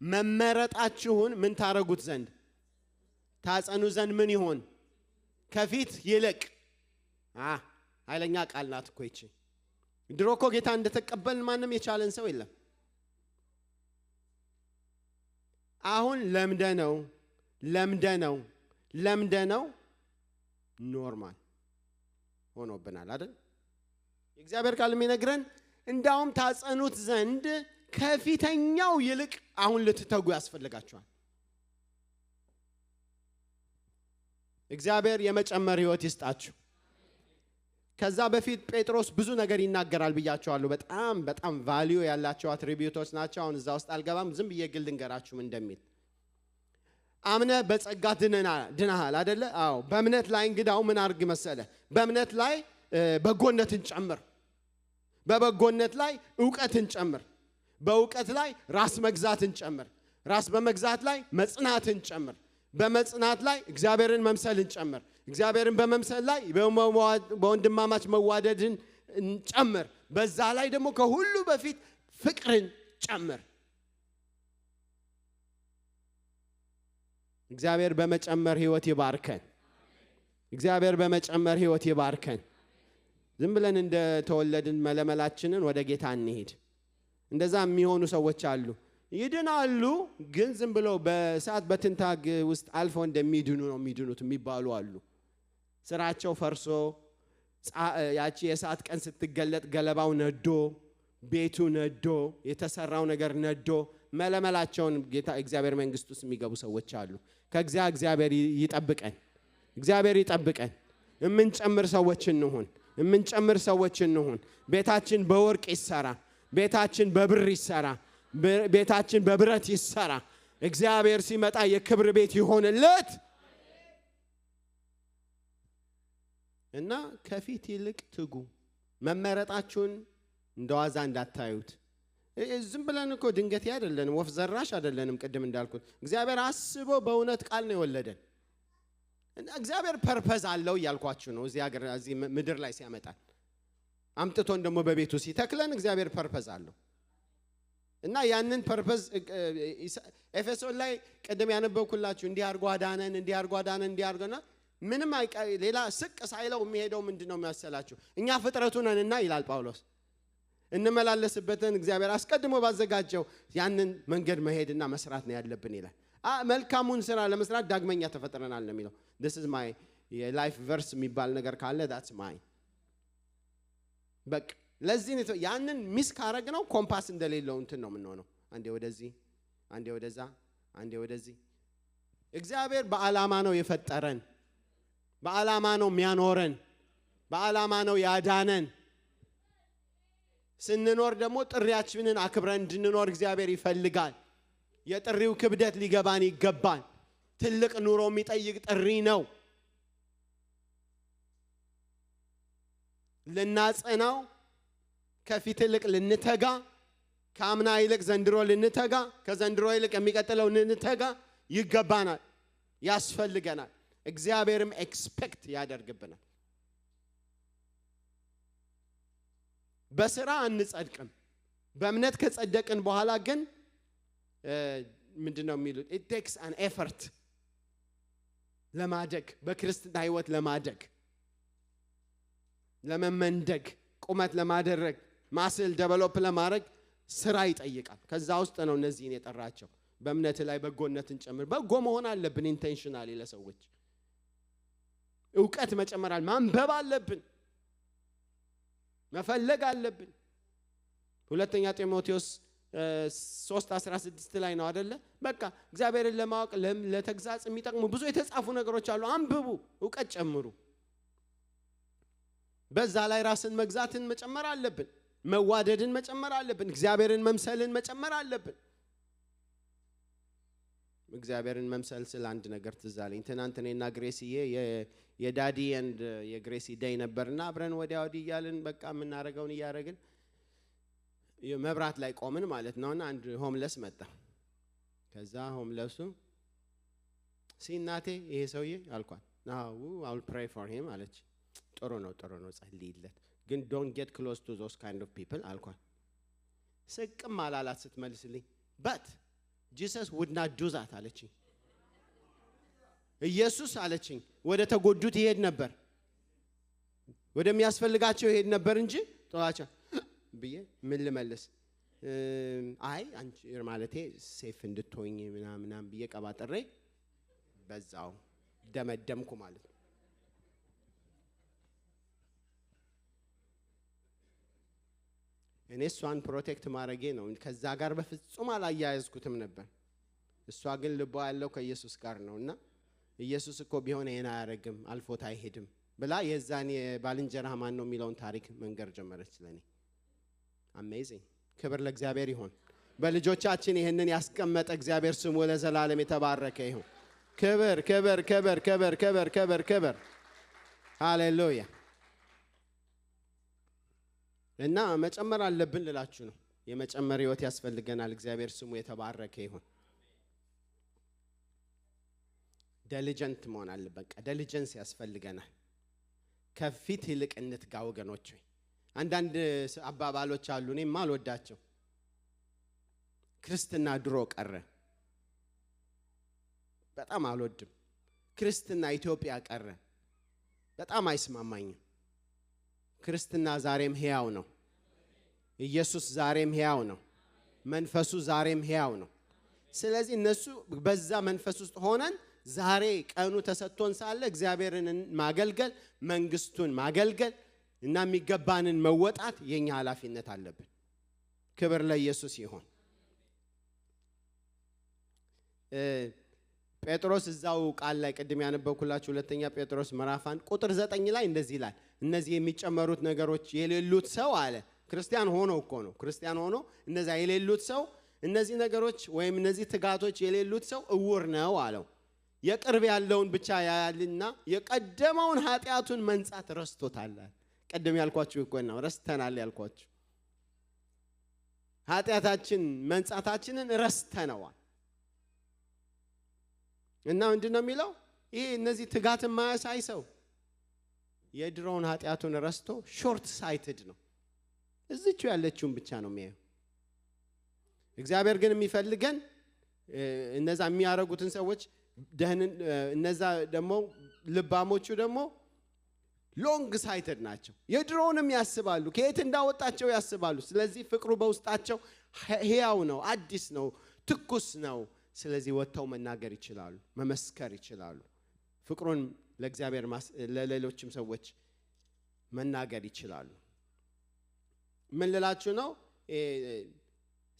S1: መመረጣችሁን ምን ታረጉት ዘንድ ታጸኑ ዘንድ ምን ይሆን? ከፊት ይልቅ። ኃይለኛ ቃል ናት እኮ ይቺ። ድሮ እኮ ጌታ እንደተቀበልን ማንም የቻለን ሰው የለም። አሁን ለምደነው ኖርማል ሆኖብናል አይደል? የእግዚአብሔር ቃል የሚነግረን እንዳውም ታጸኑት ዘንድ ከፊተኛው ይልቅ አሁን ልትተጉ ያስፈልጋችኋል። እግዚአብሔር የመጨመር ህይወት ይስጣችሁ። ከዛ በፊት ጴጥሮስ ብዙ ነገር ይናገራል ብያቸዋለሁ። በጣም ቫልዩ ያላቸው አትሪቢዩቶች ናቸው። አሁን እዛ ውስጥ አልገባም። ዝም ብዬ ግል ልንገራችሁ እንደሚል አምነ በጸጋ ድነሃል አይደለ? አዎ። በእምነት ላይ እንግዳው ምን አድርግ መሰለ? በእምነት ላይ በጎነትን ጨምር፣ በበጎነት ላይ ዕውቀትን ጨምር፣ በዕውቀት ላይ ራስ መግዛትን ጨምር፣ ራስ በመግዛት ላይ መጽናትን ጨምር፣ በመጽናት ላይ እግዚአብሔርን መምሰልን ጨምር፣ እግዚአብሔርን በመምሰል ላይ በወንድማማች መዋደድን ጨምር፣ በዛ ላይ ደግሞ ከሁሉ በፊት ፍቅርን ጨምር። እግዚአብሔር በመጨመር ህይወት ይባርከን። እግዚአብሔር በመጨመር ህይወት ይባርከን። ዝም ብለን እንደተወለድን መለመላችንን ወደ ጌታ እንሄድ። እንደዛ የሚሆኑ ሰዎች አሉ። ይድናሉ፣ ግን ዝም ብለው በሰዓት በትንታግ ውስጥ አልፈው እንደሚድኑ ነው የሚድኑት የሚባሉ አሉ። ስራቸው ፈርሶ ያቺ የሰዓት ቀን ስትገለጥ ገለባው ነዶ፣ ቤቱ ነዶ፣ የተሰራው ነገር ነዶ መለመላቸውን ጌታ እግዚአብሔር መንግስት ውስጥ የሚገቡ ሰዎች አሉ። ከእግዚአብሔር ይጠብቀን። እግዚአብሔር ይጠብቀን። የምንጨምር ሰዎች እንሁን። ቤታችን በወርቅ ይሰራ፣ ቤታችን በብር ይሰራ፣ ቤታችን በብረት ይሰራ። እግዚአብሔር ሲመጣ የክብር ቤት ይሆንለት እና ከፊት ይልቅ ትጉ። መመረጣችሁን እንደዋዛ እንዳታዩት። ዝም ብለን እኮ ድንገት አይደለንም፣ ወፍ ዘራሽ አይደለንም። ቅድም እንዳልኩት እግዚአብሔር አስቦ በእውነት ቃል ነው የወለደን። እግዚአብሔር ፐርፐዝ አለው እያልኳችሁ ነው። እዚህ ምድር ላይ ሲያመጣን አምጥቶን ደግሞ በቤቱ ሲተክለን እግዚአብሔር ፐርፐዝ አለው እና ያንን ፐርፐዝ ኤፌሶን ላይ ቅድም ያነበብኩላችሁ እንዲህ አድርጎ አዳነን ምንም ሌላ ስቅ ሳይለው የሚሄደው ምንድነው የሚያሰላችሁ? እኛ ፍጥረቱ ነንና ይላል ጳውሎስ። እንመላለስበትን እግዚአብሔር አስቀድሞ ባዘጋጀው ያንን መንገድ መሄድና መስራት ነው ያለብን ይላል። መልካሙን ስራ ለመስራት ዳግመኛ ተፈጥረናል ነው የሚለው። this is my life verse የሚባል ነገር ካለ that's mine። በቃ ለዚህ ነው ያንን ሚስ ካረግነው ኮምፓስ እንደሌለው እንትን ነው የምንሆነው። አንዴ ወደዚህ አንዴ ወደዛ አንዴ ወደዚህ። እግዚአብሔር በዓላማ ነው የፈጠረን፣ በዓላማ ነው የሚያኖረን፣ በዓላማ ነው ያዳነን። ስንኖር ደግሞ ጥሪያችንን አክብረን እንድንኖር እግዚአብሔር ይፈልጋል። የጥሪው ክብደት ሊገባን ይገባል። ትልቅ ኑሮ የሚጠይቅ ጥሪ ነው። ልናጸናው ከፊት ይልቅ ልንተጋ፣ ከአምና ይልቅ ዘንድሮ ልንተጋ፣ ከዘንድሮ ይልቅ የሚቀጥለው ልንተጋ ይገባናል፣ ያስፈልገናል። እግዚአብሔርም ኤክስፔክት ያደርግብናል። በስራ አንጸድቅም። በእምነት ከጸደቅን በኋላ ግን ምንድነው የሚሉት? it takes an effort ለማደግ፣ በክርስትና ህይወት ለማደግ፣ ለመመንደግ፣ ቁመት ለማድረግ፣ ማስል ዴቨሎፕ ለማድረግ ስራ ይጠይቃል። ከዛ ውስጥ ነው እነዚህን የጠራቸው። በእምነት ላይ በጎነትን ጨምር። በጎ መሆን አለብን። ኢንቴንሽናሊ ለሰዎች ዕውቀት መጨመራል። ማንበብ አለብን። መፈለግ አለብን። ሁለተኛ ጢሞቴዎስ 3:16 ላይ ነው አይደለ? በቃ እግዚአብሔርን ለማወቅ ለተግዛጽ የሚጠቅሙ ብዙ የተጻፉ ነገሮች አሉ። አንብቡ፣ ዕውቀት ጨምሩ። በዛ ላይ ራስን መግዛትን መጨመር አለብን። መዋደድን መጨመር አለብን። እግዚአብሔርን መምሰልን መጨመር አለብን። እግዚአብሔርን መምሰል ስለ አንድ ነገር ትዝ አለኝ። ትናንት እኔና ግሬሲዬ የዳዲ ኤንድ የግሬሲ ዴይ ነበርና አብረን ወዲያ ወዲህ እያልን በቃ የምናደርገውን እያደረግን መብራት ላይ ቆምን ማለት ነውና አንድ ሆምለስ መጣ። ከዛ ሆምለሱ ሲናቴ ይሄ ሰውዬ አልኳት። ናው አል ፕሬይ ፎር ሂም አለች። ጥሩ ነው ጸልይለት፣ ግን ዶንት ጌት ክሎዝ ቱ ዞስ ካይንድ ኦፍ ፒፕል አልኳት። ስቅም አላላት ስትመልስልኝ በት Jesus would not do that አለችኝ። ኢየሱስ አለችኝ ወደ ተጎዱት ይሄድ ነበር፣ ወደሚያስፈልጋቸው ይሄድ ነበር እንጂ ተዋቸው ብዬ ምን ልመልስ? አይ አንቺ ማለቴ ሴፍ እንድትሆኝ ምናምን ብዬ ቀባጥሬ በዛው ደመደምኩ ማለት ነው። እኔ እሷን ፕሮቴክት ማድረጌ ነው። ከዛ ጋር በፍጹም አላያያዝኩትም ነበር። እሷ ግን ልቧ ያለው ከኢየሱስ ጋር ነውና ኢየሱስ እኮ ቢሆን ይሄን አያረግም፣ አልፎት አይሄድም ብላ የዛን የባልንጀራህ ማን ነው የሚለውን ታሪክ መንገር ጀመረች ለኔ። አሜዚንግ። ክብር ለእግዚአብሔር ይሁን። በልጆቻችን ይሄንን ያስቀመጠ እግዚአብሔር ስሙ ለዘላለም የተባረከ ይሁን። ክብር ክብር ክብር ክብር ክብር ክብር ክብር። ሃሌሉያ። እና መጨመር አለብን ልላችሁ ነው። የመጨመር ህይወት ያስፈልገናል። እግዚአብሔር ስሙ የተባረከ ይሁን። ዲሊጀንት መሆን አለብን። በቃ ዲሊጀንስ ያስፈልገናል። ከፊት ይልቅ እንትጋ ወገኖች። አንዳንድ አባባሎች አሉ እኔ ማልወዳቸው። ክርስትና ድሮ ቀረ፣ በጣም አልወድም። ክርስትና ኢትዮጵያ ቀረ፣ በጣም አይስማማኝም። ክርስትና ዛሬም ሕያው ነው። ኢየሱስ ዛሬም ሕያው ነው። መንፈሱ ዛሬም ሕያው ነው። ስለዚህ እነሱ በዛ መንፈስ ውስጥ ሆነን ዛሬ ቀኑ ተሰጥቶን ሳለ እግዚአብሔርን ማገልገል፣ መንግስቱን ማገልገል እና የሚገባንን መወጣት የኛ ኃላፊነት አለብን። ክብር ለኢየሱስ ይሁን። ጴጥሮስ እዛው ቃል ላይ ቅድም ያነበብኩላችሁ ሁለተኛ ጴጥሮስ ምዕራፍ 1 ቁጥር 9 ላይ እንደዚህ ይላል፣ እነዚህ የሚጨመሩት ነገሮች የሌሉት ሰው አለ። ክርስቲያን ሆኖ እኮ ነው። ክርስቲያን ሆኖ እነዛ የሌሉት ሰው እነዚህ ነገሮች ወይም እነዚህ ትጋቶች የሌሉት ሰው እውር ነው አለው። የቅርብ ያለውን ብቻ ያያልና የቀደመውን ኃጢአቱን መንጻት ረስቶታል። ቀደም ያልኳችሁ እኮ ነው፣ ረስተናል ያልኳችሁ። ኃጢአታችን መንጻታችንን ረስተነዋል። እና ምንድነው የሚለው? ይሄ እነዚህ ትጋት የማያሳይ ሰው የድሮውን ኃጢአቱን ረስቶ ሾርት ሳይትድ ነው። እዚቹ ያለችውን ብቻ ነው የሚያየው። እግዚአብሔር ግን የሚፈልገን እነዛ የሚያረጉትን ሰዎች እነዛ ደግሞ ልባሞቹ ደግሞ ሎንግ ሳይትድ ናቸው። የድሮውንም ያስባሉ፣ ከየት እንዳወጣቸው ያስባሉ። ስለዚህ ፍቅሩ በውስጣቸው ሕያው ነው፣ አዲስ ነው፣ ትኩስ ነው። ስለዚህ ወጥተው መናገር ይችላሉ፣ መመስከር ይችላሉ። ፍቅሩን ለእግዚአብሔር ለሌሎችም ሰዎች መናገር ይችላሉ። ምን ልላችሁ ነው?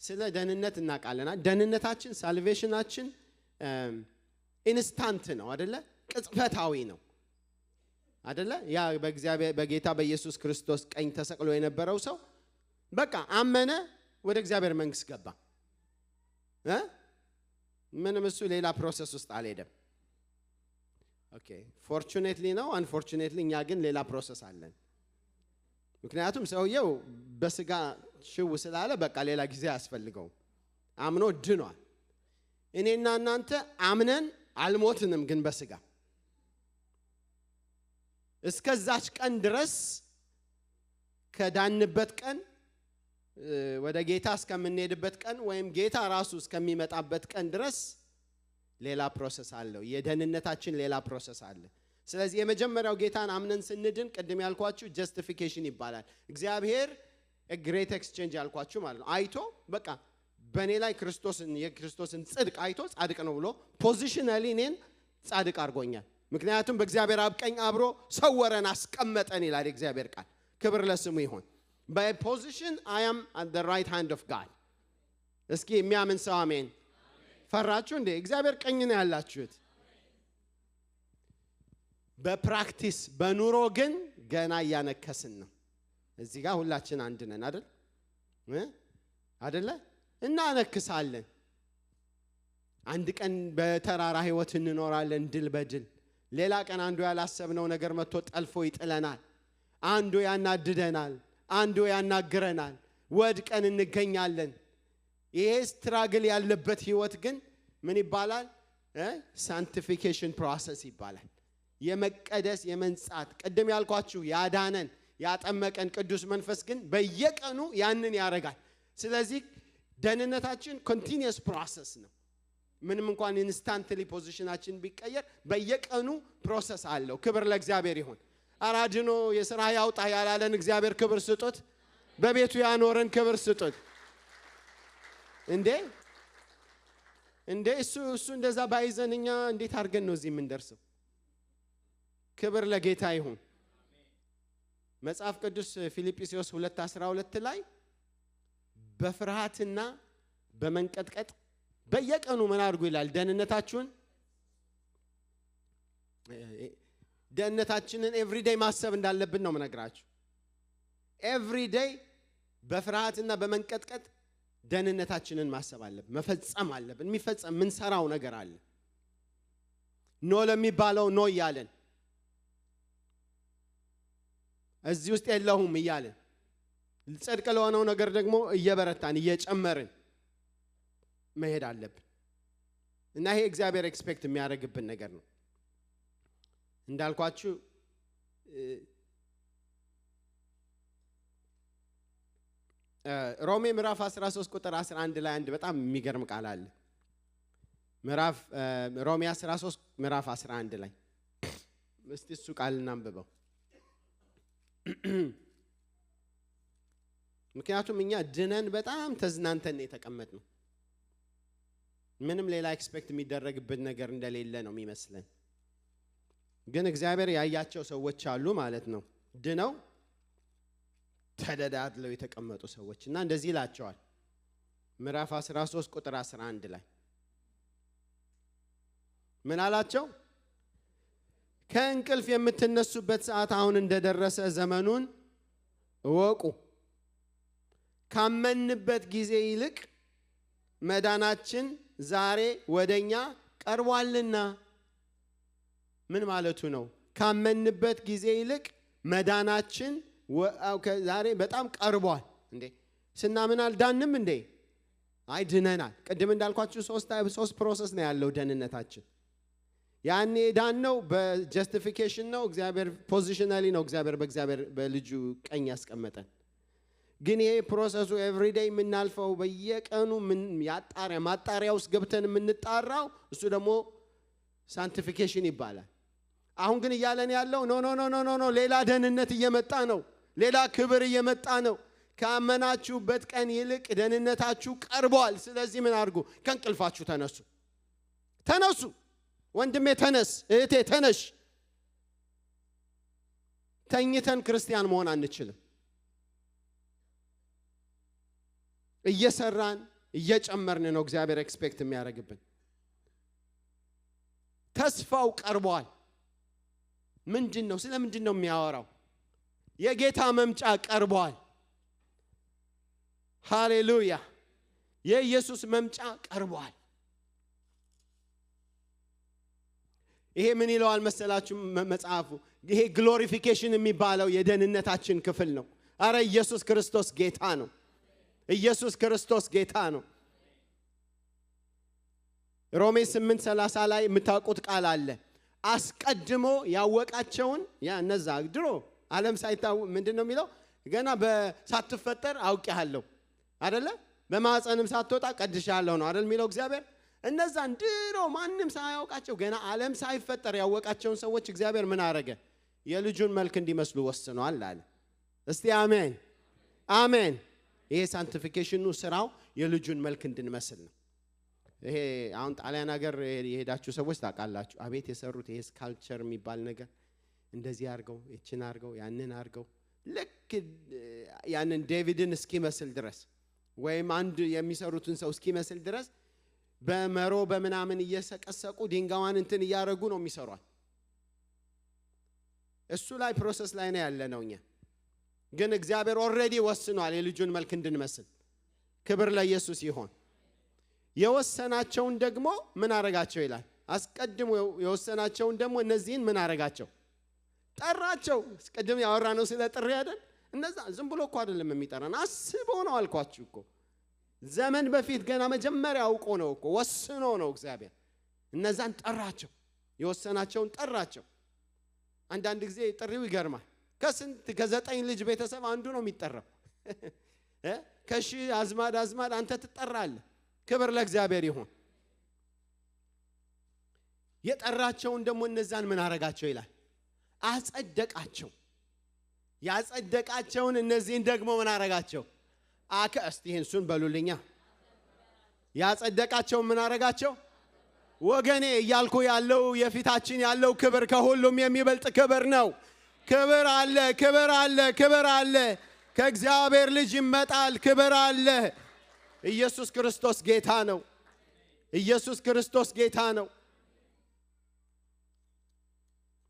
S1: ስለ ደህንነት እናውቃለና ደህንነታችን ሳልቬሽናችን ኢንስታንት ነው አይደለ? ቅጽበታዊ ነው አይደለ? ያ በጌታ በኢየሱስ ክርስቶስ ቀኝ ተሰቅሎ የነበረው ሰው በቃ አመነ፣ ወደ እግዚአብሔር መንግስት ገባ። ምንም እሱ ሌላ ፕሮሰስ ውስጥ አልሄደም። ኦኬ ፎርቹኔትሊ ነው አንፎርቹኔትሊ እኛ ግን ሌላ ፕሮሰስ አለን። ምክንያቱም ሰውየው በስጋ ሽው ስላለ በቃ ሌላ ጊዜ ያስፈልገው አምኖ ድኗል። እኔና እናንተ አምነን አልሞትንም፣ ግን በስጋ እስከዛች ቀን ድረስ ከዳንበት ቀን ወደ ጌታ እስከምንሄድበት ቀን ወይም ጌታ ራሱ እስከሚመጣበት ቀን ድረስ ሌላ ፕሮሰስ አለው። የደህንነታችን ሌላ ፕሮሰስ አለ። ስለዚህ የመጀመሪያው ጌታን አምነን ስንድን ቅድም ያልኳችሁ ጀስቲፊኬሽን ይባላል። እግዚአብሔር ግሬት ኤክስቼንጅ ያልኳችሁ ማለት ነው። አይቶ በቃ በእኔ ላይ የክርስቶስን ጽድቅ አይቶ ጻድቅ ነው ብሎ ፖዚሽናሊ እኔን ጻድቅ አድርጎኛል። ምክንያቱም በእግዚአብሔር አብ ቀኝ አብሮ ሰወረን አስቀመጠን ይላል የእግዚአብሔር ቃል። ክብር ለስሙ ይሁን። by position I am at the right hand of God። እስኪ የሚያምን ሰው አሜን። ፈራችሁ እንዴ? እግዚአብሔር ቀኝ ነው ያላችሁት። በፕራክቲስ በኑሮ ግን ገና እያነከስን ነው። እዚህ ጋር ሁላችን አንድ ነን አይደል? አይደለ? እናነክሳለን። አንድ ቀን በተራራ ህይወት እንኖራለን ድል በድል። ሌላ ቀን አንዱ ያላሰብነው ነገር መጥቶ ጠልፎ ይጥለናል። አንዱ ያናድደናል፣ አንዱ ያናግረናል፣ ወድቀን እንገኛለን። ይሄ ስትራግል ያለበት ህይወት ግን ምን ይባላል? ሳንቲፊኬሽን ፕሮሰስ ይባላል። የመቀደስ የመንጻት ቅድም ያልኳችሁ ያዳነን ያጠመቀን ቅዱስ መንፈስ ግን በየቀኑ ያንን ያረጋል። ስለዚህ ደህንነታችን ኮንቲኒየስ ፕሮሰስ ነው። ምንም እንኳን ኢንስታንትሊ ፖዚሽናችን ቢቀየር በየቀኑ ፕሮሰስ አለው። ክብር ለእግዚአብሔር ይሁን። አራድኖ የሥራ ያውጣ ያላለን እግዚአብሔር ክብር ስጡት። በቤቱ ያኖረን ክብር ስጡት። እንዴ እሱ እንደዛ ባይዘንኛ እንዴት አድርገን ነው እዚህ የምንደርሰው? ክብር ለጌታ ይሁን። መጽሐፍ ቅዱስ ፊልጵስዩስ 2:12 ላይ በፍርሃትና በመንቀጥቀጥ በየቀኑ ምን አድርጉ ይላል? ደህንነታችንን ኤቭሪዴይ ማሰብ እንዳለብን ነው የምነግራችሁ። ኤቭሪዴይ በፍርሃትና በመንቀጥቀጥ ደህንነታችንን ማሰብ አለብን፣ መፈጸም አለብን። የሚፈጸም ምን ሰራው ነገር አለ። ኖ ለሚባለው ኖ እያለን እዚህ ውስጥ የለሁም እያለን ጽድቅ ለሆነው ነገር ደግሞ እየበረታን እየጨመርን መሄድ አለብን። እና ይሄ እግዚአብሔር ኤክስፔክት የሚያደርግብን ነገር ነው። እንዳልኳችሁ ሮሜ ምዕራፍ 13 ቁጥር 11 ላይ አንድ በጣም የሚገርም ቃል አለ። ሮሜ 13 ምዕራፍ 11 ላይ እስቲ እሱ ቃል እናንብበው። ምክንያቱም እኛ ድነን በጣም ተዝናንተን የተቀመጥነው ምንም ሌላ ኤክስፔክት የሚደረግብን ነገር እንደሌለ ነው የሚመስለን። ግን እግዚአብሔር ያያቸው ሰዎች አሉ ማለት ነው፣ ድነው ተደዳድለው የተቀመጡ ሰዎች እና እንደዚህ ይላቸዋል። ምዕራፍ 13 ቁጥር 11 ላይ ምን አላቸው? ከእንቅልፍ የምትነሱበት ሰዓት አሁን እንደደረሰ ዘመኑን እወቁ። ካመንበት ጊዜ ይልቅ መዳናችን ዛሬ ወደኛ ቀርቧልና። ምን ማለቱ ነው? ካመንበት ጊዜ ይልቅ መዳናችን ዛሬ በጣም ቀርቧል። እንዴ ስናምን አልዳንም እንዴ? አይ ድነናል። ቅድም እንዳልኳችሁ ሶስት ፕሮሰስ ነው ያለው ደህንነታችን። ያኔ ዳነው በጀስቲፊኬሽን ነው። እግዚአብሔር ፖዚሽናሊ ነው እግዚአብሔር በልጁ ቀኝ ያስቀመጠን። ግን ይሄ ፕሮሰሱ ኤቭሪዴይ የምናልፈው በየቀኑ ማጣሪያ ውስጥ ገብተን የምንጣራው እሱ ደግሞ ሳንቲፊኬሽን ይባላል። አሁን ግን እያለን ያለው ኖ ሌላ ደህንነት እየመጣ ነው። ሌላ ክብር እየመጣ ነው። ካመናችሁበት ቀን ይልቅ ደህንነታችሁ ቀርቧል። ስለዚህ ምን አድርጉ? ከእንቅልፋችሁ ተነሱ። ተነሱ። ወንድሜ ተነስ፣ እህቴ ተነሽ። ተኝተን ክርስቲያን መሆን አንችልም። እየሰራን እየጨመርን ነው እግዚአብሔር ኤክስፔክት የሚያደርግብን። ተስፋው ቀርቧል። ምንድነው? ስለ ምንድነው የሚያወራው? የጌታ መምጫ ቀርቧል። ሃሌሉያ! የኢየሱስ መምጫ ቀርቧል። ይሄ ምን ይለዋል መሰላችሁ መጽሐፉ? ይሄ ግሎሪፊኬሽን የሚባለው የደህንነታችን ክፍል ነው። አረ ኢየሱስ ክርስቶስ ጌታ ነው። ኢየሱስ ክርስቶስ ጌታ ነው። ሮሜ 8:30 ላይ የምታውቁት ቃል አለ። አስቀድሞ ያወቃቸውን እነዛ ድሮ ዓለም ሳይታው ምንድነው የሚለው? ገና ሳትፈጠር አውቄሃለሁ አይደለ? በማህፀንም ሳትወጣ ቀድሼሃለሁ ነው አይደል የሚለው እግዚአብሔር። እነዛን ድሮ ማንም ሳያውቃቸው ገና ዓለም ሳይፈጠር ያወቃቸውን ሰዎች እግዚአብሔር ምን አረገ? የልጁን መልክ እንዲመስሉ ወስኗል አለ። እስቲ አሜን አሜን። ይሄ ሳንቲፊኬሽኑ ስራው የልጁን መልክ እንድንመስል ነው። ይሄ አሁን ጣሊያን ሀገር የሄዳችሁ ሰዎች ታውቃላችሁ። አቤት የሰሩት ይሄ ስካልፕቸር የሚባል ነገር እንደዚህ አድርገው እቺን አድርገው ያንን አድርገው ልክ ያንን ዴቪድን እስኪመስል ድረስ ወይም አንድ የሚሰሩትን ሰው እስኪመስል ድረስ በመሮ በመናምን እየሰቀሰቁ ድንጋዋን እንትን እያረጉ ነው የሚሰሯል። እሱ ላይ ፕሮሰስ ላይ ነው ያለ ነው። እኛ ግን እግዚአብሔር ኦልሬዲ ወስኗል የልጁን መልክ እንድንመስል። ክብር ለኢየሱስ ይሁን። የወሰናቸውን ደግሞ ምን አረጋቸው ይላል? አስቀድሞ የወሰናቸውን ደግሞ እነዚህን ምን አረጋቸው? ጠራቸው። አስቀድሞ ያወራ ነው ስለ ጥሪ አይደል? እነዛ ዝም ብሎ እኮ አይደለም የሚጠራን፣ አስቦ ነው አልኳችሁ እኮ። ዘመን በፊት ገና መጀመሪያ አውቆ ነው እኮ፣ ወስኖ ነው እግዚአብሔር እነዛን ጠራቸው። የወሰናቸውን ጠራቸው። አንዳንድ ጊዜ ጥሪው ይገርማል። ከ9 ልጅ ቤተሰብ አንዱ ነው የሚጠራው። ከሺህ አዝማድ አንተ ትጠራለህ። ክብር ለእግዚአብሔር ይሁን። የጠራቸውን ደግሞ እነዛን ምን አረጋቸው ይላል? አጸደቃቸው። ያጸደቃቸውን እነዚህን ደግሞ ምን አረጋቸው? እስቲ ይሄን በሉልኛ። ያጸደቃቸውን ምን አረጋቸው? ወገኔ እያልኩ ያለው የፊታችን ያለው ክብር ከሁሉም የሚበልጥ ክብር ነው። ክብር አለ፣ ክብር አለ፣ ክብር አለ። ከእግዚአብሔር ልጅ ይመጣል። ክብር አለ። ኢየሱስ ክርስቶስ ጌታ ነው። ኢየሱስ ክርስቶስ ጌታ ነው።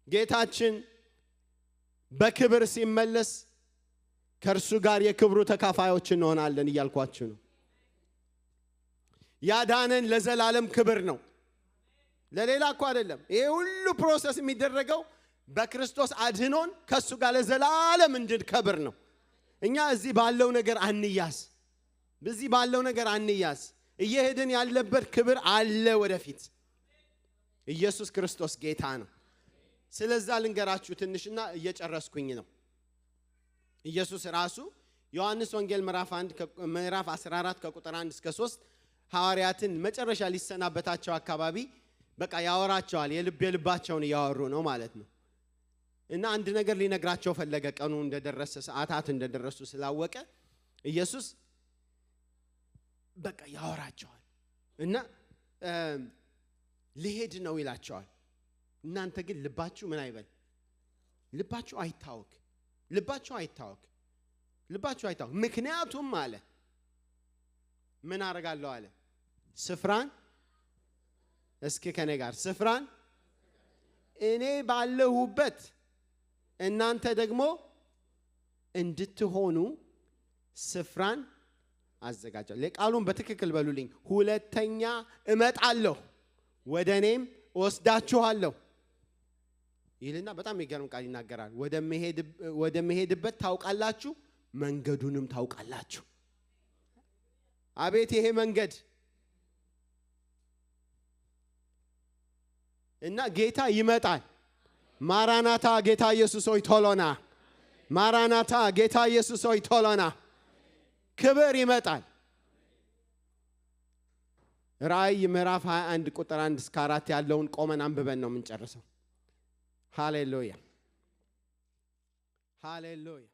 S1: ጌታችን በክብር ሲመለስ ከእርሱ ጋር የክብሩ ተካፋዮች እንሆናለን እያልኳችሁ ነው። ያዳነን ለዘላለም ክብር ነው፣ ለሌላ እኮ አይደለም። ይሄ ሁሉ ፕሮሰስ የሚደረገው በክርስቶስ አድኖን ከሱ ጋር ለዘላለም እንድንከብር ነው። እኛ እዚህ ባለው ነገር አንያዝ፣ በዚህ ባለው ነገር አንያዝ። እየሄድን ያለበት ክብር አለ ወደፊት። ኢየሱስ ክርስቶስ ጌታ ነው። ስለዛ ልንገራችሁ ትንሽና እየጨረስኩኝ ነው። ኢየሱስ ራሱ ዮሐንስ ወንጌል ምዕራፍ 14 ከቁጥር 1 እስከ 3 ሐዋርያትን መጨረሻ ሊሰናበታቸው አካባቢ በቃ ያወራቸዋል። የልባቸውን እያወሩ ነው ማለት ነው። እና አንድ ነገር ሊነግራቸው ፈለገ። ቀኑ እንደደረሰ ሰዓታት እንደደረሱ ስላወቀ ኢየሱስ በቃ ያወራቸዋል እና ሊሄድ ነው ይላቸዋል። እናንተ ግን ልባችሁ ምን አይበል? ልባችሁ አይታወክ፣ ልባችሁ አይታወክ፣ ልባችሁ አይታወክ። ምክንያቱም አለ ምን አረጋለሁ አለ? ስፍራን እስኪ ከኔ ጋር ስፍራን እኔ ባለሁበት እናንተ ደግሞ እንድትሆኑ ስፍራን አዘጋጃለሁ። ለቃሉን በትክክል በሉልኝ። ሁለተኛ እመጣለሁ፣ ወደ እኔም ወስዳችኋለሁ ይልና በጣም የሚገርም ቃል ይናገራል። ወደ መሄድበት ታውቃላችሁ፣ መንገዱንም ታውቃላችሁ። አቤት ይሄ መንገድ! እና ጌታ ይመጣል። ማራናታ ጌታ ኢየሱስ ሆይ ቶሎና። ማራናታ ጌታ ኢየሱስ ሆይ ቶሎና። ክብር ይመጣል። ራእይ ምዕራፍ 21 ቁጥር 1 እስከ 4 ያለውን ቆመን አንብበን ነው የምንጨርሰው። ሃሌሉያ ሃሌሉያ